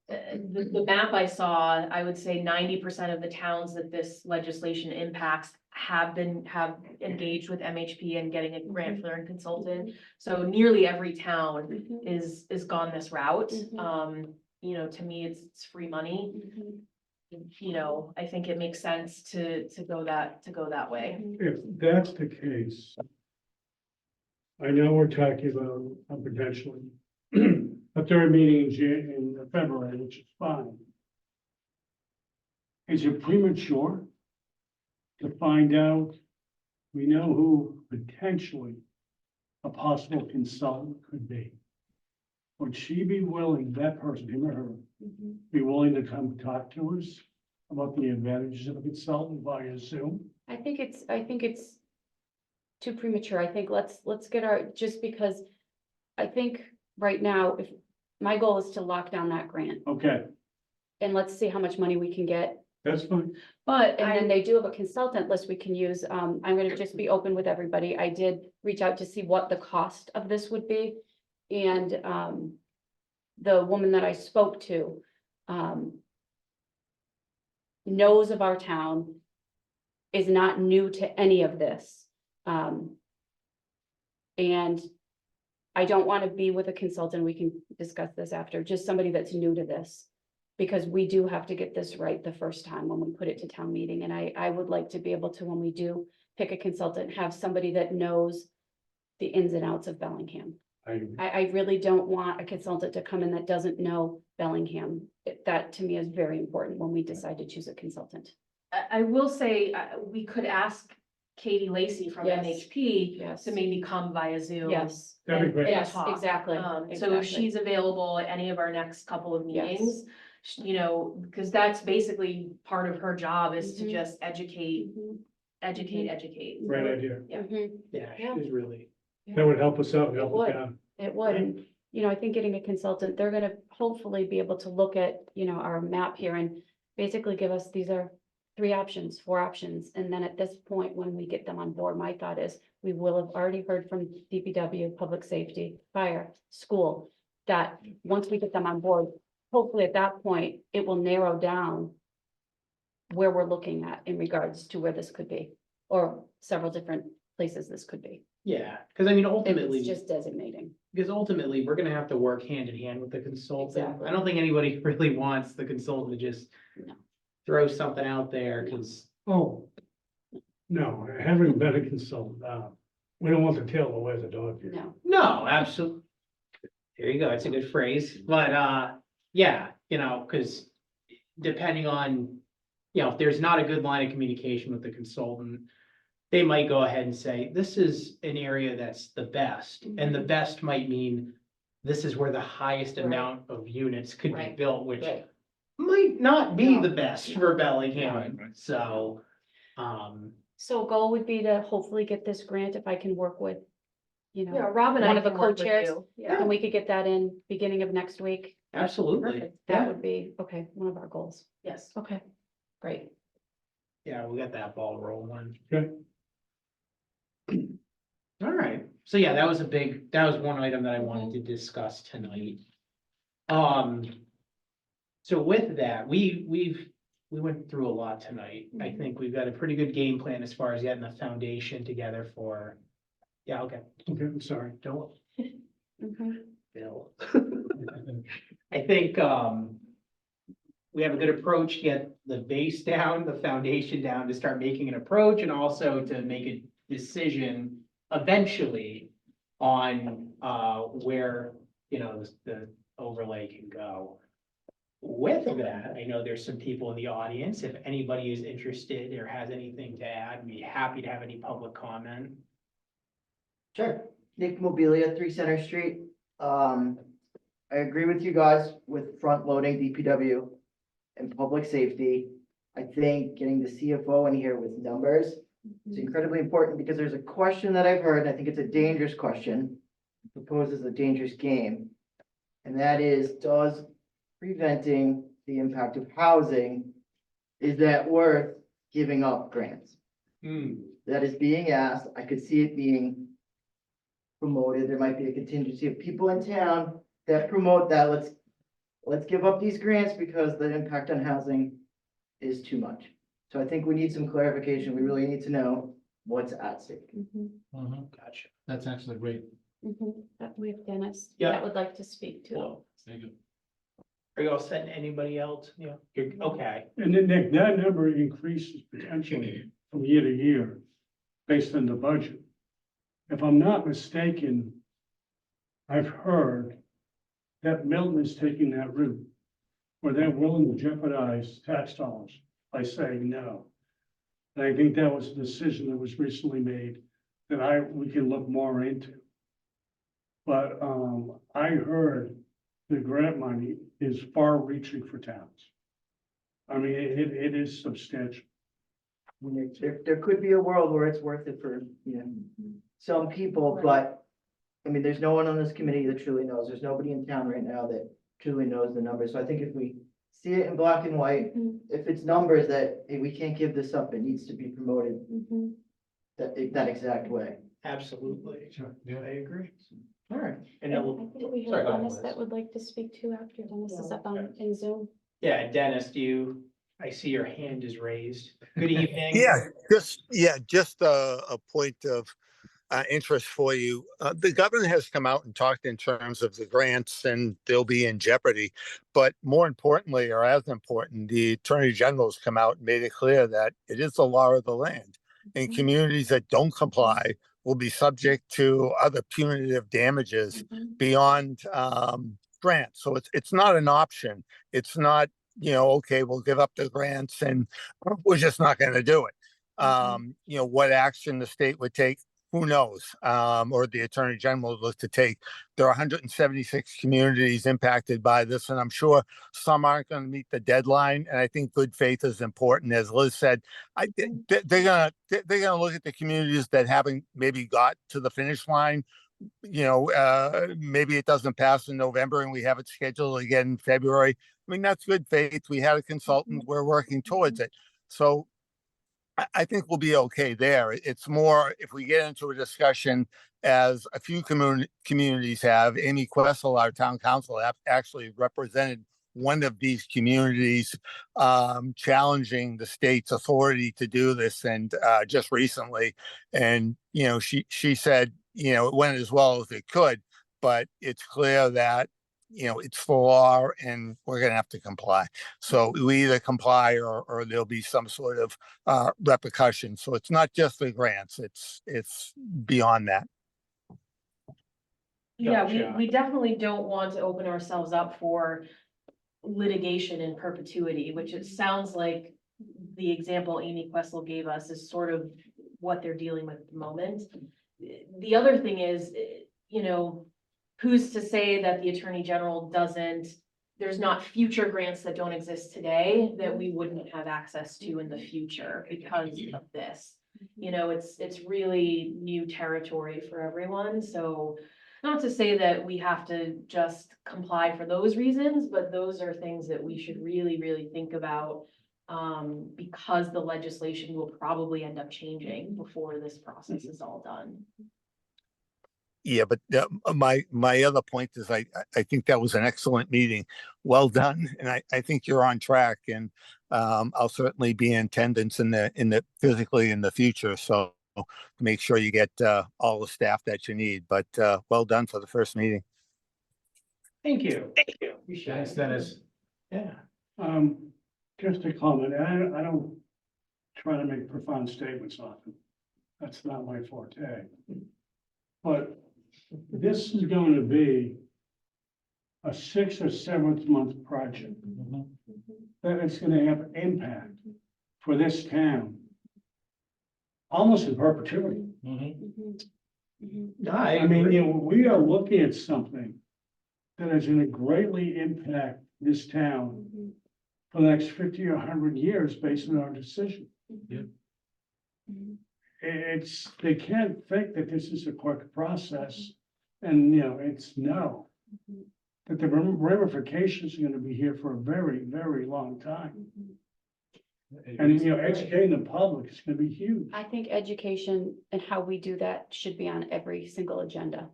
[SPEAKER 5] the map I saw, I would say 90% of the towns that this legislation impacts have engaged with MHP and getting a grant for their consultant. So nearly every town is gone this route. To me, it's free money. I think it makes sense to go that way.
[SPEAKER 2] If that's the case, I know we're talking about potentially a third meeting in February, which is fine. Is it premature to find out? We know who potentially a possible consultant could be. Would she be willing, that person, him or her, be willing to come talk to us about the advantages of a consultant via Zoom?
[SPEAKER 1] I think it's too premature. I think let's get our, just because I think right now, if my goal is to lock down that grant
[SPEAKER 2] Okay,
[SPEAKER 1] and let's see how much money we can get.
[SPEAKER 2] that's fine.
[SPEAKER 5] But
[SPEAKER 1] And then
[SPEAKER 5] I,
[SPEAKER 1] they do have a consultant list we can use. I'm gonna just be open with everybody. I did reach out to see what the cost of this would be. And, the woman that I spoke to, knows of our town, is not new to any of this. And I don't want to be with a consultant. We can discuss this after, just somebody that's new to this. Because we do have to get this right the first time when we put it to town meeting. And I would like to be able to, when we do pick a consultant, have somebody that knows the ins and outs of Bellingham. I really don't want a consultant to come in that doesn't know Bellingham. That to me is very important when we decide to choose a consultant.
[SPEAKER 5] I will say, we could ask Katie Lacy from
[SPEAKER 1] Yes.
[SPEAKER 5] MHP
[SPEAKER 1] Yes.
[SPEAKER 5] to maybe come via Zoom.
[SPEAKER 1] Yes,
[SPEAKER 2] That'd be
[SPEAKER 5] and-
[SPEAKER 2] great.
[SPEAKER 5] and
[SPEAKER 1] yes,
[SPEAKER 5] talk.
[SPEAKER 1] exactly.
[SPEAKER 5] So if
[SPEAKER 1] exactly.
[SPEAKER 5] she's available at any of our next couple of
[SPEAKER 1] Yes.
[SPEAKER 5] meetings, you know, because that's basically part of her job is to
[SPEAKER 1] Mhm.
[SPEAKER 5] just educate,
[SPEAKER 1] Mhm,
[SPEAKER 5] educate.
[SPEAKER 2] Great idea.
[SPEAKER 5] Yeah.
[SPEAKER 1] mhm.
[SPEAKER 4] Yeah,
[SPEAKER 1] Yeah.
[SPEAKER 4] she's really.
[SPEAKER 2] That would help us out, and
[SPEAKER 1] It
[SPEAKER 2] help us
[SPEAKER 1] would.
[SPEAKER 2] down.
[SPEAKER 1] It would, and, you know, I think getting a consultant, they're gonna hopefully be able to look at, you know, our map here and basically give us, these are 3 options, 4 options, and then at this point, when we get them on board, my thought is, we will have already heard from DPW, Public Safety, Fire, School, that once we get them on board, hopefully at that point, it will narrow down where we're looking at in regards to where this could be, or several different places this could be.
[SPEAKER 4] Yeah, because I mean, ultimately,
[SPEAKER 1] It's just designating.
[SPEAKER 4] because ultimately, we're gonna have to work hand in hand with the consultant.
[SPEAKER 1] Exactly.
[SPEAKER 4] I don't think anybody really wants the consultant to just
[SPEAKER 1] No.
[SPEAKER 4] throw something out there, because,
[SPEAKER 2] Oh, no, having been a consultant, we don't want the tail to wag the dog here.
[SPEAKER 1] No,
[SPEAKER 4] no, absolutely. There you go, it's a good phrase, but, yeah, you know, because depending on, you know, if there's not a good line of communication with the consultant, they might go ahead and say, this is an area that's the best, and the best might mean this is where the highest
[SPEAKER 1] Right.
[SPEAKER 4] amount of units could be
[SPEAKER 1] Right.
[SPEAKER 4] built, which
[SPEAKER 1] right.
[SPEAKER 4] might not be
[SPEAKER 1] No.
[SPEAKER 4] the best for
[SPEAKER 6] Right,
[SPEAKER 4] Bellingham,
[SPEAKER 6] right.
[SPEAKER 4] so,
[SPEAKER 1] So goal would be to hopefully get this grant if I can work with, you
[SPEAKER 5] Yeah,
[SPEAKER 1] know,
[SPEAKER 5] Rob and I
[SPEAKER 1] one of the
[SPEAKER 5] can work with
[SPEAKER 1] co-chairs.
[SPEAKER 5] you.
[SPEAKER 1] And we could get that in beginning of next week.
[SPEAKER 4] absolutely.
[SPEAKER 1] Perfect. That would be, okay, one of our goals.
[SPEAKER 5] Yes.
[SPEAKER 1] Okay, great.
[SPEAKER 4] Yeah, we got that ball rolling.
[SPEAKER 2] Okay.
[SPEAKER 4] All right, so yeah, that was one item that I wanted to discuss tonight. So with that, we went through a lot tonight. I think we've got a pretty good game plan as far as getting the foundation together for. Yeah, okay,
[SPEAKER 2] Okay, I'm sorry.
[SPEAKER 4] don't,
[SPEAKER 1] Mhm.
[SPEAKER 4] Bill. I think, we have a good approach to get the base down, the foundation down, to start making an approach, and also to make a decision eventually on, where, you know, the overlay can go. With that, I know there's some people in the audience. If anybody is interested or has anything to add, I'd be happy to have any public comment.
[SPEAKER 7] Sure, Nick Mobilia, 3 Center Street. I agree with you guys with front loading DPW and public safety. I think getting the CFO in here with numbers is incredibly important, because there's a question that I've heard, and I think it's a dangerous question. Proposes a dangerous game. And that is, does preventing the impact of housing, is that worth giving up grants? That is being asked. I could see it being promoted. There might be a contingency of people in town that promote that. Let's give up these grants because the impact on housing is too much. So I think we need some clarification. We really need to know what's at stake.
[SPEAKER 1] Mhm.
[SPEAKER 4] Gotcha.
[SPEAKER 6] That's actually great.
[SPEAKER 1] Mhm. We have Dennis
[SPEAKER 4] Yeah.
[SPEAKER 1] that would like to speak to.
[SPEAKER 4] Cool.
[SPEAKER 6] Thank you.
[SPEAKER 4] Are you all setting anybody else? Yeah, you're, okay.
[SPEAKER 2] And then Nick, that number increases potentially from year to year based on the budget. if I'm not mistaken, I've heard that Milton is taking that route, where they're willing to jeopardize tax dollars by saying no. And I think that was a decision that was recently made that we can look more into. But, I heard the grant money is far reaching for towns. I mean, it is substantial.
[SPEAKER 7] I mean, there could be a world where it's worth it for, some people, but. I mean, there's no one on this committee that truly knows. There's nobody in town right now that truly knows the numbers. So I think if we see it in black and white,
[SPEAKER 5] Mhm.
[SPEAKER 7] if it's numbers that, hey, we can't give this up, it needs to be promoted
[SPEAKER 5] Mhm.
[SPEAKER 7] that exact way.
[SPEAKER 4] Absolutely.
[SPEAKER 2] Sure.
[SPEAKER 4] I agree. All right. And
[SPEAKER 1] I
[SPEAKER 4] then,
[SPEAKER 1] think we
[SPEAKER 3] Sorry,
[SPEAKER 1] have
[SPEAKER 3] go ahead,
[SPEAKER 1] Dennis
[SPEAKER 3] Liz.
[SPEAKER 1] that would like to speak to after Dennis is up on in Zoom.
[SPEAKER 4] yeah, Dennis, I see your hand is raised. Good evening.
[SPEAKER 8] Just a point of interest for you. The governor has come out and talked in terms of the grants and they'll be in jeopardy. But more importantly, or as important, the attorney general has come out and made it clear that it is the law of the land. And communities that don't comply will be subject to other punitive damages beyond grants. So it's not an option. It's not, okay, we'll give up the grants and we're just not going to do it. What action the state would take, who knows? Or the attorney general would look to take. There are 176 communities impacted by this, and I'm sure some aren't going to meet the deadline. And I think good faith is important, as Liz said. They're gonna look at the communities that haven't maybe got to the finish line. Maybe it doesn't pass in November, and we have it scheduled again in February. I mean, that's good faith. We had a consultant. We're working towards it. So I think we'll be okay there. It's more if we get into a discussion, as a few communities have. Amy Questle, our town council, actually represented one of these communities, challenging the state's authority to do this, and just recently, and she said it went as well as it could, but it's clear that it's the law and we're going to have to comply. So we either comply or there'll be some sort of repercussion. So it's not just the grants, it's beyond that.
[SPEAKER 5] Yeah,
[SPEAKER 4] Gotcha.
[SPEAKER 5] we definitely don't want to open ourselves up for litigation in perpetuity, which it sounds like the example Amy Questle gave us is sort of what they're dealing with at the moment. The other thing is, who's to say that the Attorney General there's not future grants that don't exist today that we wouldn't have access to in the future because of this. It's really new territory for everyone, so not to say that we have to just comply for those reasons, but those are things that we should really, really think about, because the legislation will probably end up changing before this process is all done.
[SPEAKER 8] Yeah, but my other point is I think that was an excellent meeting. Well done. And I think you're on track, and I'll certainly be in attendance physically in the future. So make sure you get all the staff that you need, but well done for the first meeting.
[SPEAKER 4] Thank you. Appreciate
[SPEAKER 6] Thanks,
[SPEAKER 4] it.
[SPEAKER 6] Dennis.
[SPEAKER 4] Yeah.
[SPEAKER 2] Just a comment, I don't try to make profound statements often. That's not my forte. But this is going to be a 6th or 7th month project. That it's gonna have impact for this town. Almost in perpetuity. I mean, we are looking at something that is gonna greatly impact this town for the next 50 or 100 years based on our decision.
[SPEAKER 6] Yep.
[SPEAKER 2] They can't think that this is a quick process and, it's no. That the ramifications are gonna be here for a very, very long time. And, educating the public is gonna be huge.
[SPEAKER 1] I think education and how we do that should be on every single agenda,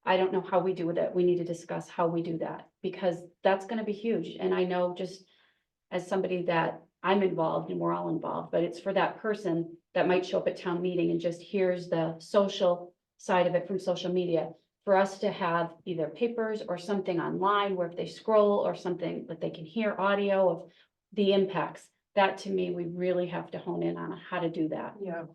[SPEAKER 1] I don't know how we do that. We need to discuss how we do that, because that's gonna be huge. And I know, just as somebody that I'm involved and we're all involved, but it's for that person that might show up at town meeting and just hears the social side of it from social media. For us to have either papers or something online where if they scroll or something that they can hear audio of the impacts, that to me, we really have to hone in on how to do that
[SPEAKER 5] Yeah.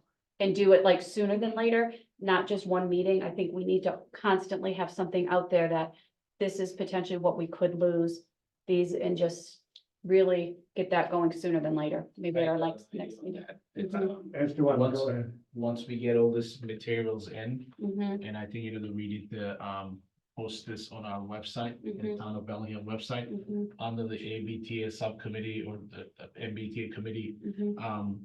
[SPEAKER 1] and do it like sooner than later. not just one meeting. I think we need to constantly have something out there that this is potentially what we could lose. These, and just really get that going sooner than later, maybe at our next meeting.
[SPEAKER 6] It's,
[SPEAKER 2] As do I,
[SPEAKER 6] Once-
[SPEAKER 2] go ahead.
[SPEAKER 6] once we get all this materials in,
[SPEAKER 1] Mhm,
[SPEAKER 6] and I think you know, we need to, post this on our website, the
[SPEAKER 1] Mhm.
[SPEAKER 6] Town of Bellingham website,
[SPEAKER 1] mhm,
[SPEAKER 6] under the MBTA subcommittee or the MBTA committee,
[SPEAKER 1] mhm,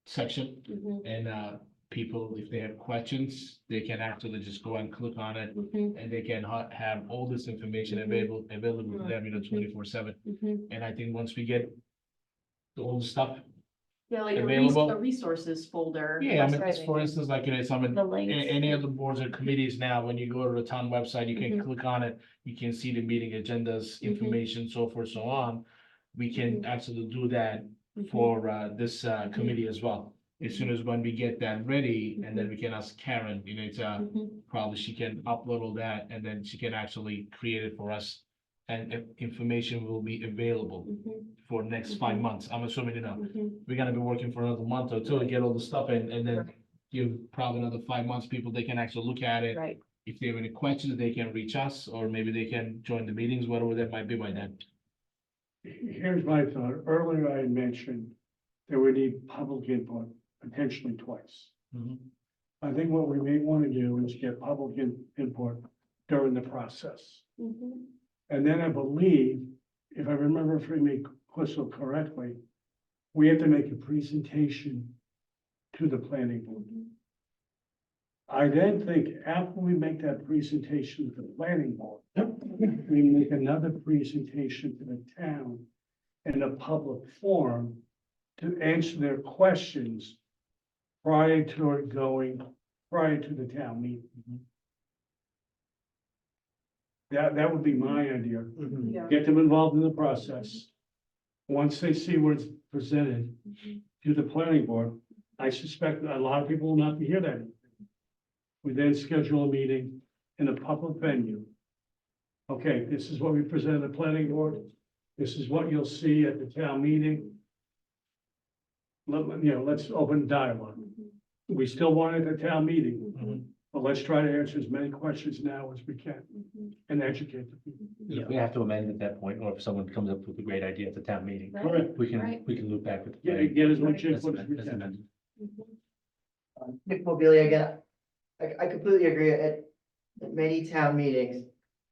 [SPEAKER 6] section.
[SPEAKER 1] mhm,
[SPEAKER 6] And people, if they have questions, they can actually just go and click on it,
[SPEAKER 1] mhm,
[SPEAKER 6] and they can have all this information
[SPEAKER 1] Mhm.
[SPEAKER 6] available to them, 24/7.
[SPEAKER 1] mhm.
[SPEAKER 6] And I think once we get all the stuff,
[SPEAKER 5] Yeah, like
[SPEAKER 6] Available.
[SPEAKER 5] a resources folder.
[SPEAKER 6] yeah, I mean,
[SPEAKER 1] Right.
[SPEAKER 6] for instance, like, you know, some,
[SPEAKER 1] The links.
[SPEAKER 6] any of the boards or committees now, when you go to the town website, you can
[SPEAKER 1] Mhm.
[SPEAKER 6] click on it, you can see the meeting agendas,
[SPEAKER 1] Mhm.
[SPEAKER 6] information, so forth, so on. We can
[SPEAKER 1] Mhm.
[SPEAKER 6] actually do that
[SPEAKER 1] Mhm.
[SPEAKER 6] for this committee as well. As soon as when we get that ready, and then we can ask Karen, you know,
[SPEAKER 1] Mhm.
[SPEAKER 6] probably she can upload all that, and then she can actually create it for us. And if information will be available
[SPEAKER 1] Mhm.
[SPEAKER 6] for next 5 months, I'm assuming, you know,
[SPEAKER 1] Mhm.
[SPEAKER 6] we're gonna be working for another month or two and get all the stuff in, and then
[SPEAKER 1] Right.
[SPEAKER 6] give probably another 5 months, people, they can actually look at it.
[SPEAKER 1] Right,
[SPEAKER 6] If they have any questions, they can reach us, or maybe they can join the meetings, whatever that might be by then.
[SPEAKER 2] Here's my thought. Earlier I had mentioned that we need public input potentially twice.
[SPEAKER 6] Mhm.
[SPEAKER 2] I think what we may want to do is get public input during the process.
[SPEAKER 1] Mhm.
[SPEAKER 2] And then I believe, if I remember Freeman Crystal correctly, we have to make a presentation to the planning board.
[SPEAKER 1] Mhm.
[SPEAKER 2] I then think after we make that presentation to the planning board, we make another presentation to the town in a public forum to answer their questions prior to it going, prior to the town meeting. That would be my idea.
[SPEAKER 5] Yeah.
[SPEAKER 2] Get them involved in the process. Once they see what is presented to the planning board, I suspect a lot of people will not be here that evening. We then schedule a meeting in a public venue. Okay, this is what we present to the planning board. This is what you'll see at the town meeting. Let's open dialogue. We still want it at the town meeting,
[SPEAKER 1] Mhm.
[SPEAKER 2] but let's try to answer as many questions now as we can
[SPEAKER 1] Mhm.
[SPEAKER 2] and educate the people.
[SPEAKER 3] If we have to amend at that point, or if someone comes up with a great idea at the town meeting,
[SPEAKER 1] Right.
[SPEAKER 2] Correct.
[SPEAKER 3] we
[SPEAKER 1] Right.
[SPEAKER 3] can loop back with. the
[SPEAKER 2] Get,
[SPEAKER 3] planning
[SPEAKER 2] get as
[SPEAKER 3] board.
[SPEAKER 2] much
[SPEAKER 3] That's
[SPEAKER 2] input as we
[SPEAKER 3] that's
[SPEAKER 2] can.
[SPEAKER 3] amended.
[SPEAKER 1] Mhm.
[SPEAKER 7] Nick Mobilia again, I completely agree. At many town meetings,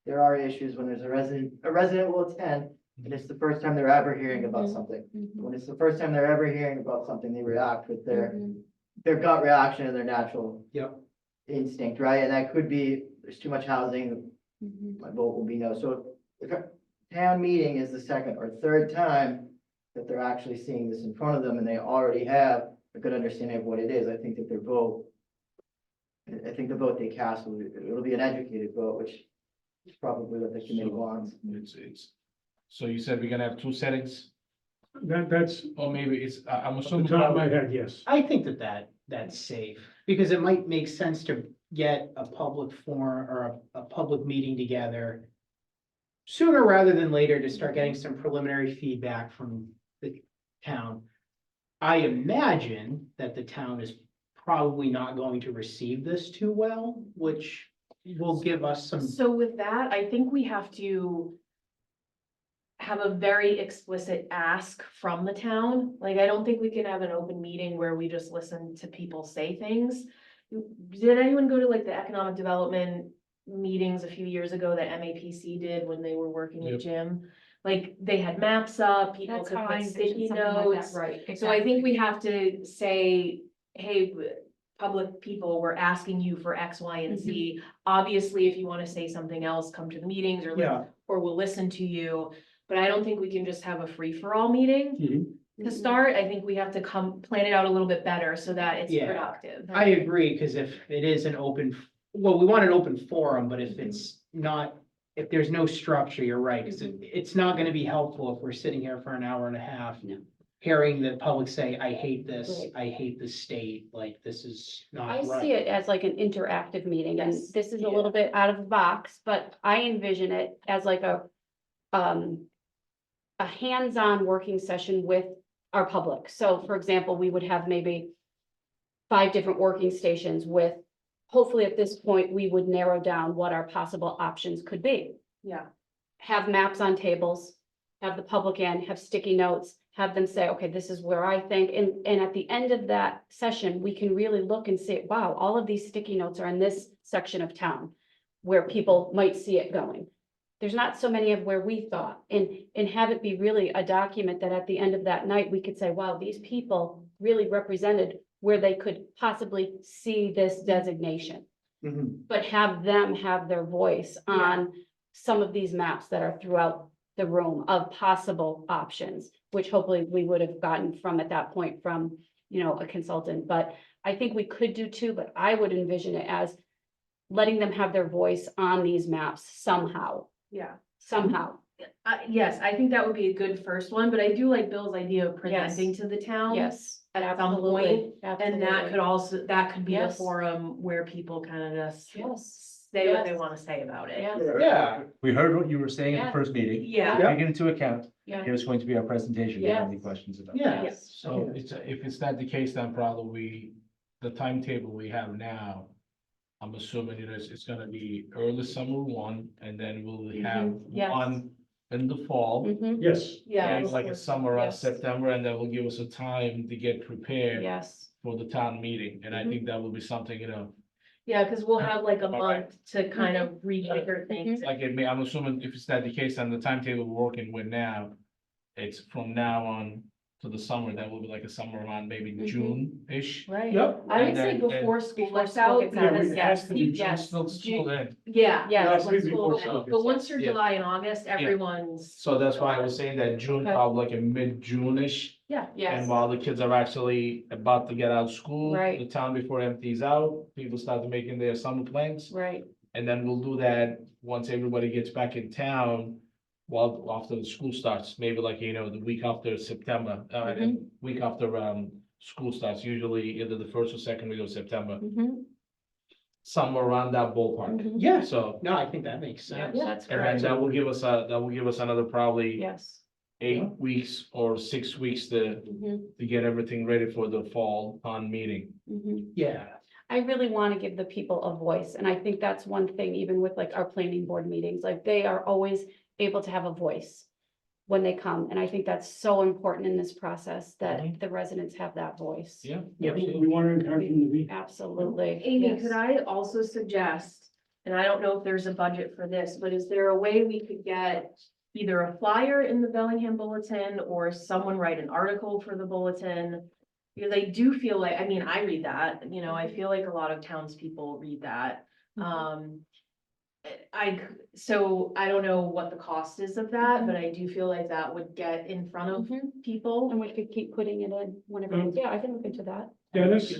[SPEAKER 7] there are issues when there's a resident will attend, and it's the first time they're ever hearing about
[SPEAKER 1] Mhm.
[SPEAKER 7] something.
[SPEAKER 1] Mhm.
[SPEAKER 7] When it's the first time they're ever hearing about something, they react with
[SPEAKER 1] Mhm.
[SPEAKER 7] their gut reaction and their natural
[SPEAKER 4] Yep.
[SPEAKER 7] instinct, right? And that could be, there's too much housing,
[SPEAKER 1] Mhm.
[SPEAKER 7] my vote will be no. So if a town meeting is the second or third time that they're actually seeing this in front of them and they already have a good understanding of what it is, I think that their vote, I think the vote they cast it'll be an educated vote, which is probably what the committee
[SPEAKER 6] So,
[SPEAKER 7] wants.
[SPEAKER 6] So you said we're gonna have two settings,
[SPEAKER 2] That's,
[SPEAKER 6] or maybe it's, I'm
[SPEAKER 2] off the
[SPEAKER 6] assuming.
[SPEAKER 2] top of my head, yes.
[SPEAKER 4] I think that's safe, because it might make sense to get a public forum or a public meeting together sooner rather than later to start getting some preliminary feedback from the town. I imagine that the town is probably not going to receive this too well, which will give us some.
[SPEAKER 5] So with that, I think we have to have a very explicit ask from the town. Like, I don't think we can have an open meeting where we just listen to people say things. Did anyone go to like the economic development meetings a few years ago that MAPC did when they were working
[SPEAKER 6] Yep.
[SPEAKER 5] with Jim? Like, they had maps up, people
[SPEAKER 1] That's
[SPEAKER 5] could
[SPEAKER 1] how I
[SPEAKER 5] put
[SPEAKER 1] envision
[SPEAKER 5] sticky
[SPEAKER 1] something like that,
[SPEAKER 5] notes.
[SPEAKER 1] right?
[SPEAKER 5] So I think we have to say, hey, public people, we're asking you for X, Y, and Z. Obviously, if you want to say something else, come to the meetings or we'll listen to you. But I don't think we can just have a free-for-all meeting
[SPEAKER 2] Mhm.
[SPEAKER 5] to start. I think we have to plan it out a little bit better so that it's
[SPEAKER 4] Yeah.
[SPEAKER 5] productive.
[SPEAKER 4] I agree, because if it is an open, well, we want an open forum, but if it's not, if there's no structure, you're right, because it's not gonna be helpful if we're sitting here for an hour and a half.
[SPEAKER 1] No.
[SPEAKER 4] Hearing the public say, I hate this,
[SPEAKER 1] Right.
[SPEAKER 4] I hate the state, like, this is
[SPEAKER 1] I
[SPEAKER 4] not right.
[SPEAKER 1] see it as like an interactive meeting, and
[SPEAKER 5] Yes.
[SPEAKER 1] this is a
[SPEAKER 4] Yeah.
[SPEAKER 1] little bit out of the box, but I envision it as like a hands-on working session with our public. So for example, we would have maybe 5 different working stations with hopefully at this point, we would narrow down what our possible options could be.
[SPEAKER 5] Yeah,
[SPEAKER 1] Have maps on tables, have the public in, have sticky notes, have them say, okay, this is where I think, and at the end of that session, we can really look and say, wow, all of these sticky notes are in this section of town where people might see it going. There's not so many of where we thought, and have it be really a document that at the end of that night, we could say, wow, these people really represented where they could possibly see this designation.
[SPEAKER 4] Mhm.
[SPEAKER 1] But have them have their voice on some of these maps that are throughout the room of possible options, which hopefully we would have gotten from at that point from, a consultant, but I think we could do two, but I would envision it as letting them have their voice on these maps somehow,
[SPEAKER 5] yeah.
[SPEAKER 1] somehow.
[SPEAKER 5] Yes, I think that would be a good first one, but I do like Bill's idea of presenting to the town.
[SPEAKER 1] Yes,
[SPEAKER 5] At some
[SPEAKER 1] absolutely,
[SPEAKER 5] point, and that
[SPEAKER 1] absolutely.
[SPEAKER 5] could also, that could be a
[SPEAKER 1] Yes.
[SPEAKER 5] forum where people kind of just
[SPEAKER 1] Yes.
[SPEAKER 5] say what they
[SPEAKER 1] Yes.
[SPEAKER 5] want to say about it.
[SPEAKER 1] Yes,
[SPEAKER 4] Yeah.
[SPEAKER 3] We heard what you were saying at
[SPEAKER 1] Yeah.
[SPEAKER 3] the first meeting.
[SPEAKER 5] Yeah,
[SPEAKER 4] Yeah.
[SPEAKER 3] Take it into account.
[SPEAKER 1] yeah,
[SPEAKER 3] Here's going to be our presentation. If you have any
[SPEAKER 1] Yes.
[SPEAKER 3] questions about it.
[SPEAKER 4] Yeah.
[SPEAKER 5] yes,
[SPEAKER 6] So if it's not the case, then probably the timetable we have now, I'm assuming, it's gonna be early summer one, and then we'll have
[SPEAKER 1] yes.
[SPEAKER 6] one in the fall.
[SPEAKER 1] Mhm.
[SPEAKER 2] Yes,
[SPEAKER 5] yeah.
[SPEAKER 6] And like a summer around
[SPEAKER 1] Yes.
[SPEAKER 6] September, and that will give us a time to get prepared
[SPEAKER 1] Yes,
[SPEAKER 6] for the town meeting, and I think that will be something,
[SPEAKER 5] Yeah, because we'll have like a
[SPEAKER 6] Alright.
[SPEAKER 5] month to kind of rejigger things.
[SPEAKER 6] like I'm assuming if it's not the case, then the timetable we're working with now, it's from now on to the summer, that will be like a summer around maybe
[SPEAKER 1] Mhm.
[SPEAKER 6] June-ish.
[SPEAKER 1] right.
[SPEAKER 4] Yep.
[SPEAKER 5] I would
[SPEAKER 6] And
[SPEAKER 5] say
[SPEAKER 6] then-
[SPEAKER 5] before school
[SPEAKER 1] Before
[SPEAKER 5] lets
[SPEAKER 1] school
[SPEAKER 5] out,
[SPEAKER 1] gets out,
[SPEAKER 5] because
[SPEAKER 2] it has to be
[SPEAKER 1] yes.
[SPEAKER 6] Still in.
[SPEAKER 5] yeah,
[SPEAKER 1] Yeah,
[SPEAKER 2] That's
[SPEAKER 5] when
[SPEAKER 2] maybe
[SPEAKER 5] school-
[SPEAKER 2] before school
[SPEAKER 5] but once you're
[SPEAKER 6] Yeah.
[SPEAKER 5] July and August, everyone's.
[SPEAKER 6] So that's why I was saying that June,
[SPEAKER 1] Okay.
[SPEAKER 6] probably like a mid-June-ish.
[SPEAKER 5] Yeah,
[SPEAKER 1] Yes,
[SPEAKER 6] And while the kids are actually about to get out of school,
[SPEAKER 1] Right.
[SPEAKER 6] the town before empties out, people start making their summer plans.
[SPEAKER 1] right,
[SPEAKER 6] And then we'll do that once everybody gets back in town, while after the school starts, maybe like, the week after September,
[SPEAKER 1] Mhm.
[SPEAKER 6] week after, school starts, usually either the first or second week of September,
[SPEAKER 1] mhm,
[SPEAKER 6] somewhere around that ballpark.
[SPEAKER 1] mhm.
[SPEAKER 4] Yeah,
[SPEAKER 6] So,
[SPEAKER 4] no, I think that makes
[SPEAKER 1] Yeah,
[SPEAKER 4] sense.
[SPEAKER 1] that's
[SPEAKER 6] and then
[SPEAKER 1] great,
[SPEAKER 6] that will give us another probably
[SPEAKER 1] yes.
[SPEAKER 6] 8 weeks or 6 weeks
[SPEAKER 1] Mhm,
[SPEAKER 6] to get everything ready for the fall town meeting.
[SPEAKER 1] mhm.
[SPEAKER 4] Yeah.
[SPEAKER 1] I really want to give the people a voice, and I think that's one thing, even with like our planning board meetings, like they are always able to have a voice when they come, and I think that's so important in this process, that the residents have that voice.
[SPEAKER 6] Yeah.
[SPEAKER 4] Yeah.
[SPEAKER 2] we want to encourage them to be.
[SPEAKER 1] Absolutely.
[SPEAKER 5] Amy,
[SPEAKER 1] yes.
[SPEAKER 5] could I also suggest, and I don't know if there's a budget for this, but is there a way we could get either a flyer in the Bellingham Bulletin or someone write an article for the bulletin? Because I do feel like, I mean, I read that, I feel like a lot of townspeople read that. So I don't know what the cost is of that, but I do feel like that would get in front of
[SPEAKER 1] Mhm.
[SPEAKER 5] people.
[SPEAKER 1] And we could keep putting it in whenever, yeah, I can look into that.
[SPEAKER 2] Dennis?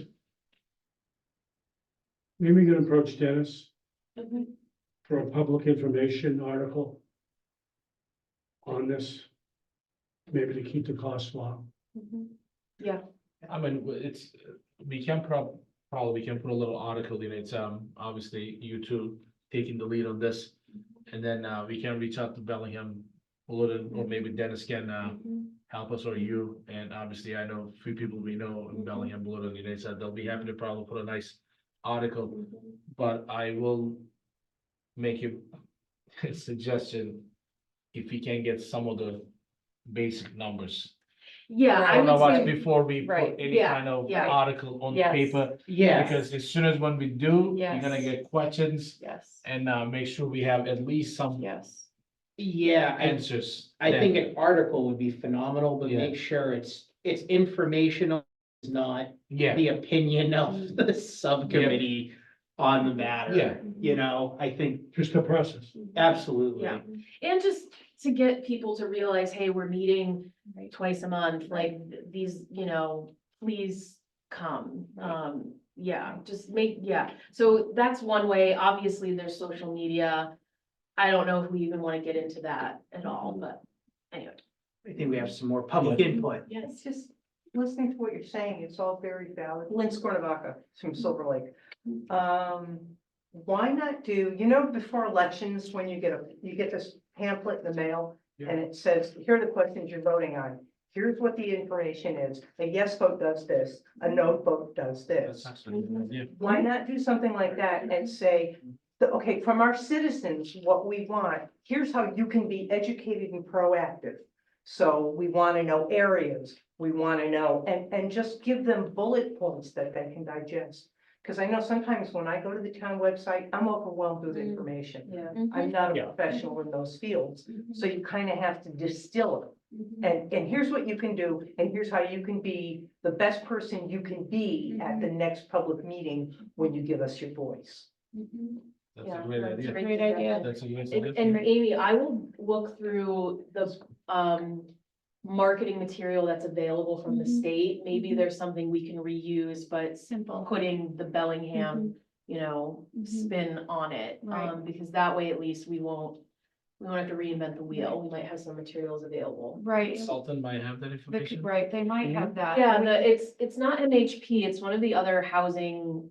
[SPEAKER 2] Maybe we can approach Dennis
[SPEAKER 1] Mhm.
[SPEAKER 2] for a public information article on this, maybe to keep the cost low.
[SPEAKER 1] Mhm.
[SPEAKER 6] I mean, we can probably we can put a little article in it, obviously you two taking the lead on this. And then, we can reach out to Bellingham a little, or maybe Dennis can,
[SPEAKER 1] Mhm.
[SPEAKER 6] help us, or you, and obviously I know a few people we know in Bellingham, Blue, they said they'll be happy to probably put a nice article,
[SPEAKER 1] Mhm.
[SPEAKER 6] but I will make you a suggestion, if you can get some of the basic numbers.
[SPEAKER 5] Yeah,
[SPEAKER 6] I
[SPEAKER 5] I
[SPEAKER 6] don't know
[SPEAKER 5] would
[SPEAKER 6] what's
[SPEAKER 5] say,
[SPEAKER 6] before we put
[SPEAKER 1] Right.
[SPEAKER 6] any
[SPEAKER 5] Yeah,
[SPEAKER 6] kind of
[SPEAKER 5] yeah.
[SPEAKER 6] article on
[SPEAKER 1] Yes.
[SPEAKER 6] paper,
[SPEAKER 4] Yeah.
[SPEAKER 6] because as soon as when we do, you're
[SPEAKER 1] Yes.
[SPEAKER 6] gonna get questions,
[SPEAKER 1] Yes,
[SPEAKER 6] and, make sure we have at least some
[SPEAKER 1] yes,
[SPEAKER 4] Yeah,
[SPEAKER 6] answers.
[SPEAKER 4] I think
[SPEAKER 6] then.
[SPEAKER 4] an article would be phenomenal, but
[SPEAKER 6] Yeah.
[SPEAKER 4] make sure it's informational, it's not
[SPEAKER 6] Yeah,
[SPEAKER 4] the opinion of the subcommittee on the matter.
[SPEAKER 6] Yeah.
[SPEAKER 4] I think
[SPEAKER 2] Just the process.
[SPEAKER 4] absolutely.
[SPEAKER 5] Yeah. And just to get people to realize, hey, we're meeting
[SPEAKER 1] Right.
[SPEAKER 5] twice a month, like these, please come.
[SPEAKER 1] Right.
[SPEAKER 5] Yeah, just so that's one way. Obviously, there's social media. I don't know if we even want to get into that at all, but anyway.
[SPEAKER 4] I think we have some more public
[SPEAKER 6] Yeah.
[SPEAKER 4] input.
[SPEAKER 9] It's just listening to what you're saying, it's all very valid. Lynn Scornavaca from Silver Lake. Why not do, before elections, when you get this pamphlet in the mail and it says, here are the questions you're voting on. here's what the information is. A yes vote does this, a no vote does
[SPEAKER 6] That's
[SPEAKER 9] this.
[SPEAKER 6] actually a good idea.
[SPEAKER 9] Why not do something like that and say, okay, from our citizens, what we want, here's how you can be educated and proactive. So we want to know areas, we want to know, and just give them bullet points that they can digest. Because I know sometimes when I go to the town website, I'm overwhelmed with information.
[SPEAKER 5] Yeah.
[SPEAKER 9] I'm not a
[SPEAKER 4] Yeah.
[SPEAKER 9] professional in those fields,
[SPEAKER 1] Mhm.
[SPEAKER 9] so you kind of have to distill it.
[SPEAKER 1] Mhm.
[SPEAKER 9] And here's what you can do, and here's how you can be the best person you can be at the next public meeting when you give us your voice.
[SPEAKER 1] Mhm.
[SPEAKER 6] That's
[SPEAKER 5] Yeah,
[SPEAKER 6] a great
[SPEAKER 5] that's a
[SPEAKER 6] idea.
[SPEAKER 1] Great idea.
[SPEAKER 6] That's a great
[SPEAKER 5] And
[SPEAKER 6] suggestion.
[SPEAKER 5] Amy, I will look through the marketing material that's available from the
[SPEAKER 1] Mhm.
[SPEAKER 5] state. Maybe
[SPEAKER 1] Mhm.
[SPEAKER 5] there's something we can reuse, but
[SPEAKER 1] Simple.
[SPEAKER 5] putting the Bellingham, you know,
[SPEAKER 1] Mhm.
[SPEAKER 5] spin on it.
[SPEAKER 1] Right.
[SPEAKER 5] Because that way at least we won't have to reinvent the wheel. We might have some materials available.
[SPEAKER 1] Right,
[SPEAKER 6] Sultan might have that information.
[SPEAKER 1] right, they might have that.
[SPEAKER 5] Yeah, it's not MHP, it's one of the other housing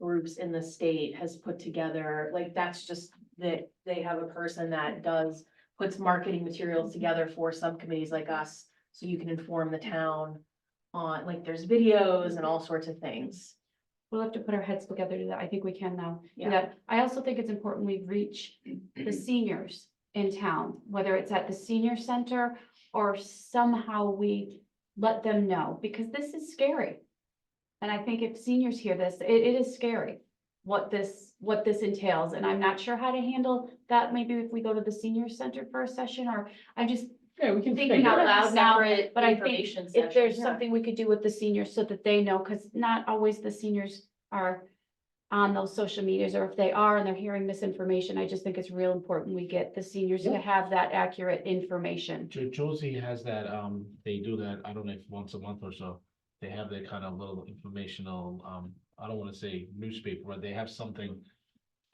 [SPEAKER 5] groups in the state has put together, like, that's just that they have a person that puts marketing materials together for subcommittees like us, so you can inform the town on, like, there's videos and all sorts of things.
[SPEAKER 1] We'll have to put our heads together to that. I think we can now. Do
[SPEAKER 5] Yeah.
[SPEAKER 1] that. I also think it's important we reach the seniors in town, whether it's at the senior center or somehow we let them know, because this is scary. And I think if seniors hear this, it is scary what this entails. And I'm not sure how to handle that. Maybe if we go to the senior center for a session, or I'm just
[SPEAKER 4] Yeah, we can
[SPEAKER 1] thinking
[SPEAKER 4] figure
[SPEAKER 1] out
[SPEAKER 4] it out.
[SPEAKER 1] loud now.
[SPEAKER 5] Separate
[SPEAKER 1] But I think
[SPEAKER 5] information
[SPEAKER 1] if
[SPEAKER 5] session,
[SPEAKER 1] there's
[SPEAKER 5] yeah.
[SPEAKER 1] something we could do with the seniors so that they know, because not always the seniors are on those social medias, or if they are and they're hearing misinformation, I just think it's real important we get the seniors to
[SPEAKER 4] Yeah.
[SPEAKER 1] have that accurate information.
[SPEAKER 6] Josie has that, they do that, I don't know if once a month or so. They have their kind of little informational, I don't wanna say newspaper, but they have something.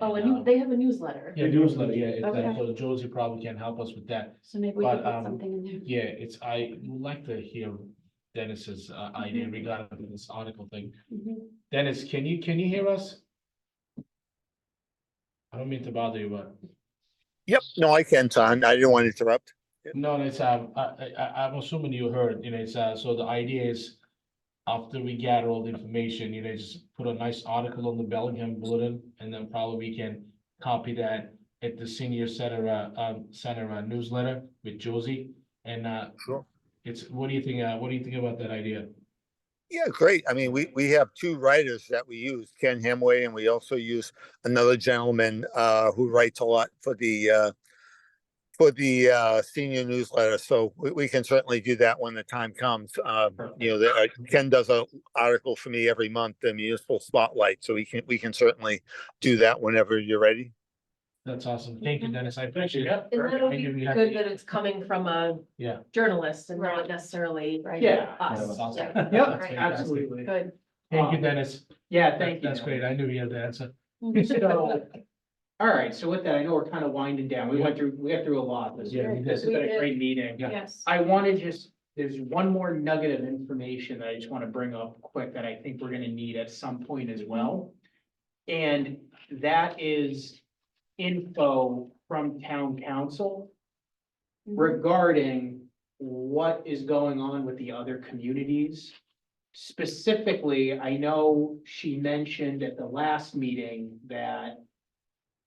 [SPEAKER 5] Oh,
[SPEAKER 6] and,
[SPEAKER 5] they have a newsletter.
[SPEAKER 6] Yeah, newsletter, yeah, it's,
[SPEAKER 1] Okay.
[SPEAKER 6] so Josie probably can help us with that.
[SPEAKER 1] So maybe we
[SPEAKER 6] But,
[SPEAKER 1] could put something in there.
[SPEAKER 6] Yeah, I would like to hear Dennis's, idea
[SPEAKER 1] Mm-hmm.
[SPEAKER 6] regarding this article thing.
[SPEAKER 1] Mhm.
[SPEAKER 6] Dennis, can you hear us? I don't mean to bother you, but,
[SPEAKER 8] Yep, no, I can, Tom. I didn't want to interrupt.
[SPEAKER 6] no, it's, I'm assuming you heard, it's, so the idea is. After we gather all the information, just put a nice article on the Bellingham Bulletin, and then probably we can copy that at the senior center newsletter with Josie, and,
[SPEAKER 8] Sure.
[SPEAKER 6] what do you think, about that idea?
[SPEAKER 8] Yeah, great. I mean, we have two writers that we use, Ken Hemway, and we also use another gentleman who writes a lot for the senior newsletter. So we can certainly do that when the time comes. Ken does a article for me every month, the municipal spotlight. So we can certainly do that whenever you're ready.
[SPEAKER 6] That's awesome. Thank you, Dennis. I appreciate it.
[SPEAKER 5] And that'll be
[SPEAKER 6] Maybe we have
[SPEAKER 5] good
[SPEAKER 6] to-
[SPEAKER 5] that it's coming from a
[SPEAKER 6] Yeah.
[SPEAKER 5] journalist and
[SPEAKER 1] Right.
[SPEAKER 5] not necessarily
[SPEAKER 1] Right.
[SPEAKER 4] Yeah,
[SPEAKER 6] That's
[SPEAKER 5] us.
[SPEAKER 6] awesome.
[SPEAKER 5] Yeah.
[SPEAKER 6] That's
[SPEAKER 4] yep,
[SPEAKER 6] fantastic.
[SPEAKER 4] absolutely.
[SPEAKER 1] Good.
[SPEAKER 6] Thank you, Dennis.
[SPEAKER 4] Yeah, thank you.
[SPEAKER 6] That's great. I knew you had the answer.
[SPEAKER 4] So, all right, so with that, I know we're kind of winding down. We went through a lot.
[SPEAKER 6] Yeah, we did.
[SPEAKER 4] This has been
[SPEAKER 1] We
[SPEAKER 4] a
[SPEAKER 1] did.
[SPEAKER 4] great meeting.
[SPEAKER 6] Yeah.
[SPEAKER 1] Yes.
[SPEAKER 4] I want to there's one more nugget of information that I just want to bring up quick that I think we're gonna need at some point as well. And that is info from town council regarding what is going on with the other communities. Specifically, I know she mentioned at the last meeting that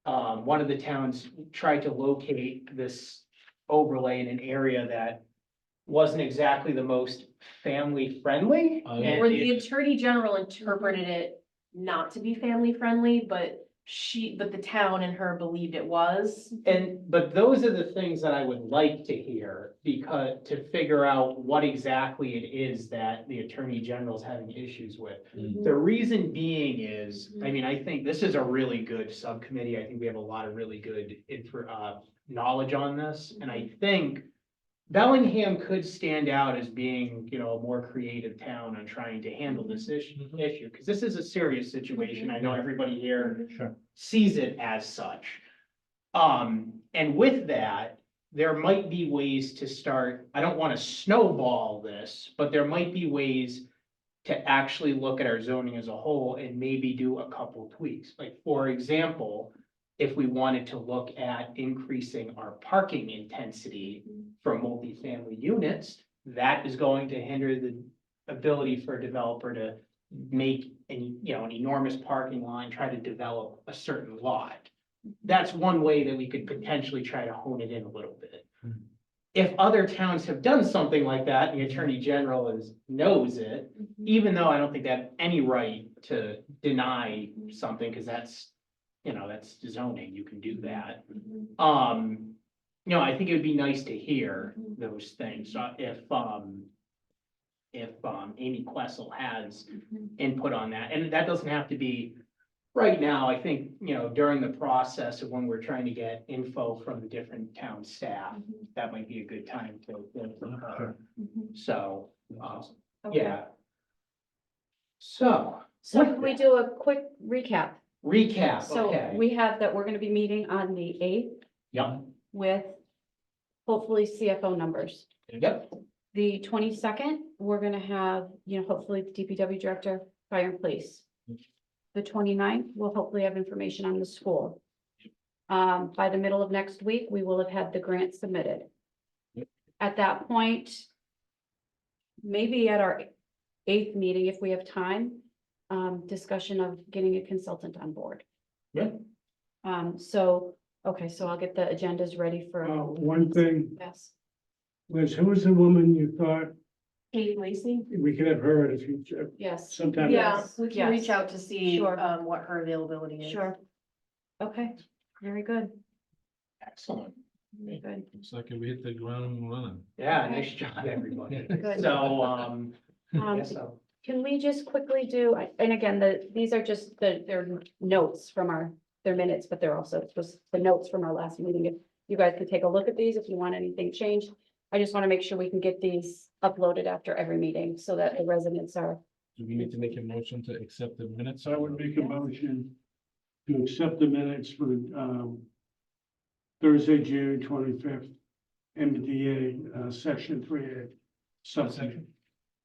[SPEAKER 4] one of the towns tried to locate this overlay in an area that wasn't exactly the most family friendly.
[SPEAKER 6] Oh, yeah.
[SPEAKER 4] And
[SPEAKER 5] Or the attorney general interpreted it not to be family friendly, but the town and her believed it was.
[SPEAKER 4] but those are the things that I would like to hear, because to figure out what exactly it is that the attorney general is having issues with. The reason being is, I mean, I think this is a really good subcommittee. I think we have a lot of really good knowledge on this, and I think Bellingham could stand out as being, a more creative town on trying to handle this issue, because this is a serious situation. I know everybody here
[SPEAKER 6] Sure.
[SPEAKER 4] sees it as such. And with that, there might be ways to start, I don't want to snowball this, but there might be ways to actually look at our zoning as a whole and maybe do a couple tweaks. Like, for example, if we wanted to look at increasing our parking intensity for multifamily units, that is going to hinder the ability for a developer to make an enormous parking line, try to develop a certain lot. That's one way that we could potentially try to hone it in a little bit. If other towns have done something like that, and the Attorney General knows it, even though I don't think they have any right to deny something, because that's zoning, you can do that. I think it would be nice to hear those things, if Amy Questle has input on that, and that doesn't have to be right now. I think, during the process of when we're trying to get info from the different town staff, that might be a good time to learn from her. So, yeah. So,
[SPEAKER 1] So can we do a quick recap?
[SPEAKER 4] recap,
[SPEAKER 1] So
[SPEAKER 4] okay.
[SPEAKER 1] we have that we're gonna be meeting on the 8th
[SPEAKER 4] Yep,
[SPEAKER 1] with hopefully CFO numbers.
[SPEAKER 4] yep,
[SPEAKER 1] The 22nd, we're gonna have, hopefully the DPW director, fire and police. The 29th, we'll hopefully have information on the school. By the middle of next week, we will have had the grant submitted.
[SPEAKER 6] Yep.
[SPEAKER 1] At that point, maybe at our 8th meeting, if we have time, discussion of getting a consultant on board.
[SPEAKER 4] Yeah.
[SPEAKER 1] So I'll get the agendas ready for.
[SPEAKER 2] One thing,
[SPEAKER 1] Yes.
[SPEAKER 2] Liz, who was the woman you thought
[SPEAKER 5] Kate Lacy?
[SPEAKER 2] we could have her in the future
[SPEAKER 1] Yes,
[SPEAKER 2] sometime?
[SPEAKER 5] Yeah, we can reach
[SPEAKER 1] Yes.
[SPEAKER 5] out to see,
[SPEAKER 1] Sure.
[SPEAKER 5] what her availability is.
[SPEAKER 1] sure. Okay, very good,
[SPEAKER 4] excellent.
[SPEAKER 1] very good.
[SPEAKER 6] Looks like we hit the ground running.
[SPEAKER 4] Yeah, nice job, everybody.
[SPEAKER 1] Good.
[SPEAKER 4] So, so,
[SPEAKER 1] Can we just quickly do, and again, these are just they're notes from their minutes, but they're also just the notes from our last meeting. If you guys could take a look at these, if you want anything changed. I just want to make sure we can get these uploaded after every meeting so that the residents are.
[SPEAKER 6] Do we need to make a motion to accept the minutes?
[SPEAKER 2] So I would make a motion to accept the minutes for Thursday, June 25th, MBTA, section 3A. Subsection.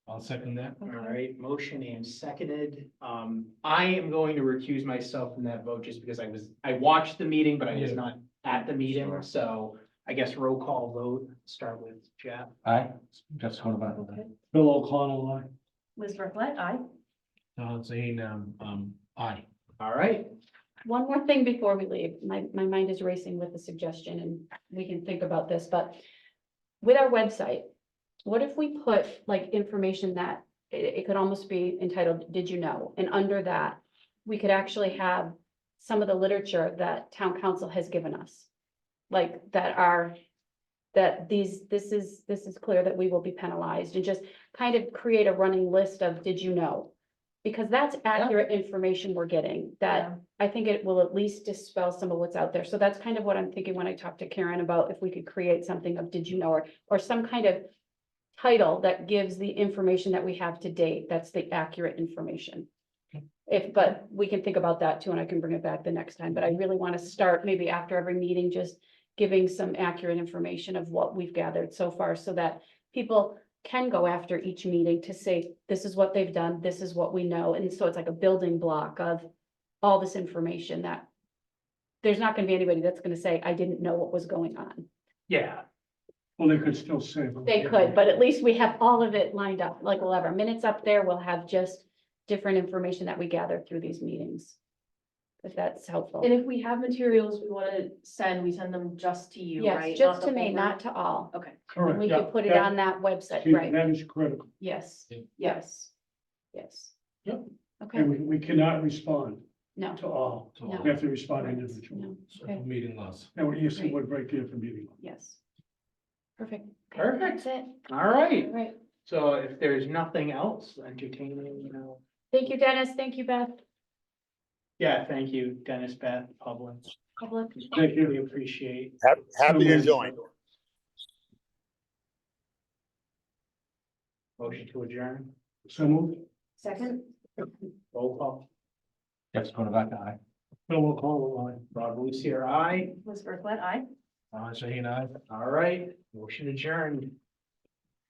[SPEAKER 6] I'll second that.
[SPEAKER 4] all right, motion and seconded. I am going to recuse myself from that vote just because I watched the meeting, but I was
[SPEAKER 6] Yeah.
[SPEAKER 4] not at the meeting,
[SPEAKER 6] Sure.
[SPEAKER 4] so I guess roll call vote, start with Jeff.
[SPEAKER 3] Aye, Jeff's going about
[SPEAKER 1] Okay.
[SPEAKER 2] Bill O'Connell, aye.
[SPEAKER 5] Liz Bartlett, aye.
[SPEAKER 6] Saying, aye.
[SPEAKER 4] All right,
[SPEAKER 1] One more thing before we leave, my mind is racing with a suggestion and we can think about this, but with our website, what if we put like information that it could almost be entitled, did you know? And under that, we could actually have some of the literature that town council has given us. Like this is clear that we will be penalized, and just kind of create a running list of, did you know? Because that's accurate information we're getting, that I think it will at least dispel some of what's out there. So that's kind of what I'm thinking when I talked to Karen about if we could create something of, did you know, or some kind of title that gives the information that we have to date. That's the accurate information. But we can think about that too, and I can bring it back the next time. But I really want to start maybe after every meeting, just giving some accurate information of what we've gathered so far so that people can go after each meeting to say, this is what they've done, this is what we know. And so it's like a building block of all this information that there's not going to be anybody that's going to say, I didn't know what was going on.
[SPEAKER 4] yeah,
[SPEAKER 2] Well, they could still say.
[SPEAKER 1] They could, but at least we have all of it lined up. Like we'll have our minutes up there. We'll have just different information that we gather through these meetings. If that's helpful.
[SPEAKER 5] And if we have materials we want to send, we send them just to you, right?
[SPEAKER 1] Yes, just
[SPEAKER 5] the
[SPEAKER 1] to me,
[SPEAKER 5] whole
[SPEAKER 1] not
[SPEAKER 5] group?
[SPEAKER 1] to all.
[SPEAKER 5] Okay.
[SPEAKER 1] And
[SPEAKER 2] Correct.
[SPEAKER 1] we
[SPEAKER 2] yeah,
[SPEAKER 1] could put it
[SPEAKER 2] that-
[SPEAKER 1] on that website,
[SPEAKER 2] see,
[SPEAKER 1] right?
[SPEAKER 2] That is critical.
[SPEAKER 1] Yes,
[SPEAKER 6] Yeah.
[SPEAKER 1] yes, yes.
[SPEAKER 4] Yep.
[SPEAKER 1] Okay,
[SPEAKER 2] And we cannot respond
[SPEAKER 1] no,
[SPEAKER 2] to all.
[SPEAKER 1] No.
[SPEAKER 2] We have to respond
[SPEAKER 1] Right.
[SPEAKER 2] individually.
[SPEAKER 1] no,
[SPEAKER 6] So
[SPEAKER 1] okay,
[SPEAKER 6] meeting loss.
[SPEAKER 2] And what you see
[SPEAKER 1] Great.
[SPEAKER 2] would break the open meeting.
[SPEAKER 1] yes. Perfect. Okay,
[SPEAKER 4] Perfect.
[SPEAKER 1] That's it.
[SPEAKER 4] all right.
[SPEAKER 1] All right.
[SPEAKER 4] So if there's nothing else entertaining,
[SPEAKER 1] Thank you, Dennis. Thank you, Beth.
[SPEAKER 4] yeah, thank you, Dennis, Beth, public.
[SPEAKER 1] Public.
[SPEAKER 2] Thank
[SPEAKER 4] We
[SPEAKER 2] you.
[SPEAKER 4] appreciate.
[SPEAKER 8] Happy to join.
[SPEAKER 4] Motion to adjourn,
[SPEAKER 2] So moved.
[SPEAKER 5] Second?
[SPEAKER 4] roll call.
[SPEAKER 3] Jeff's going about aye.
[SPEAKER 2] Bill O'Connell, aye.
[SPEAKER 4] Rob Lucier, aye.
[SPEAKER 5] Liz Bartlett, aye.
[SPEAKER 6] Saying aye.
[SPEAKER 4] All right, motion adjourned.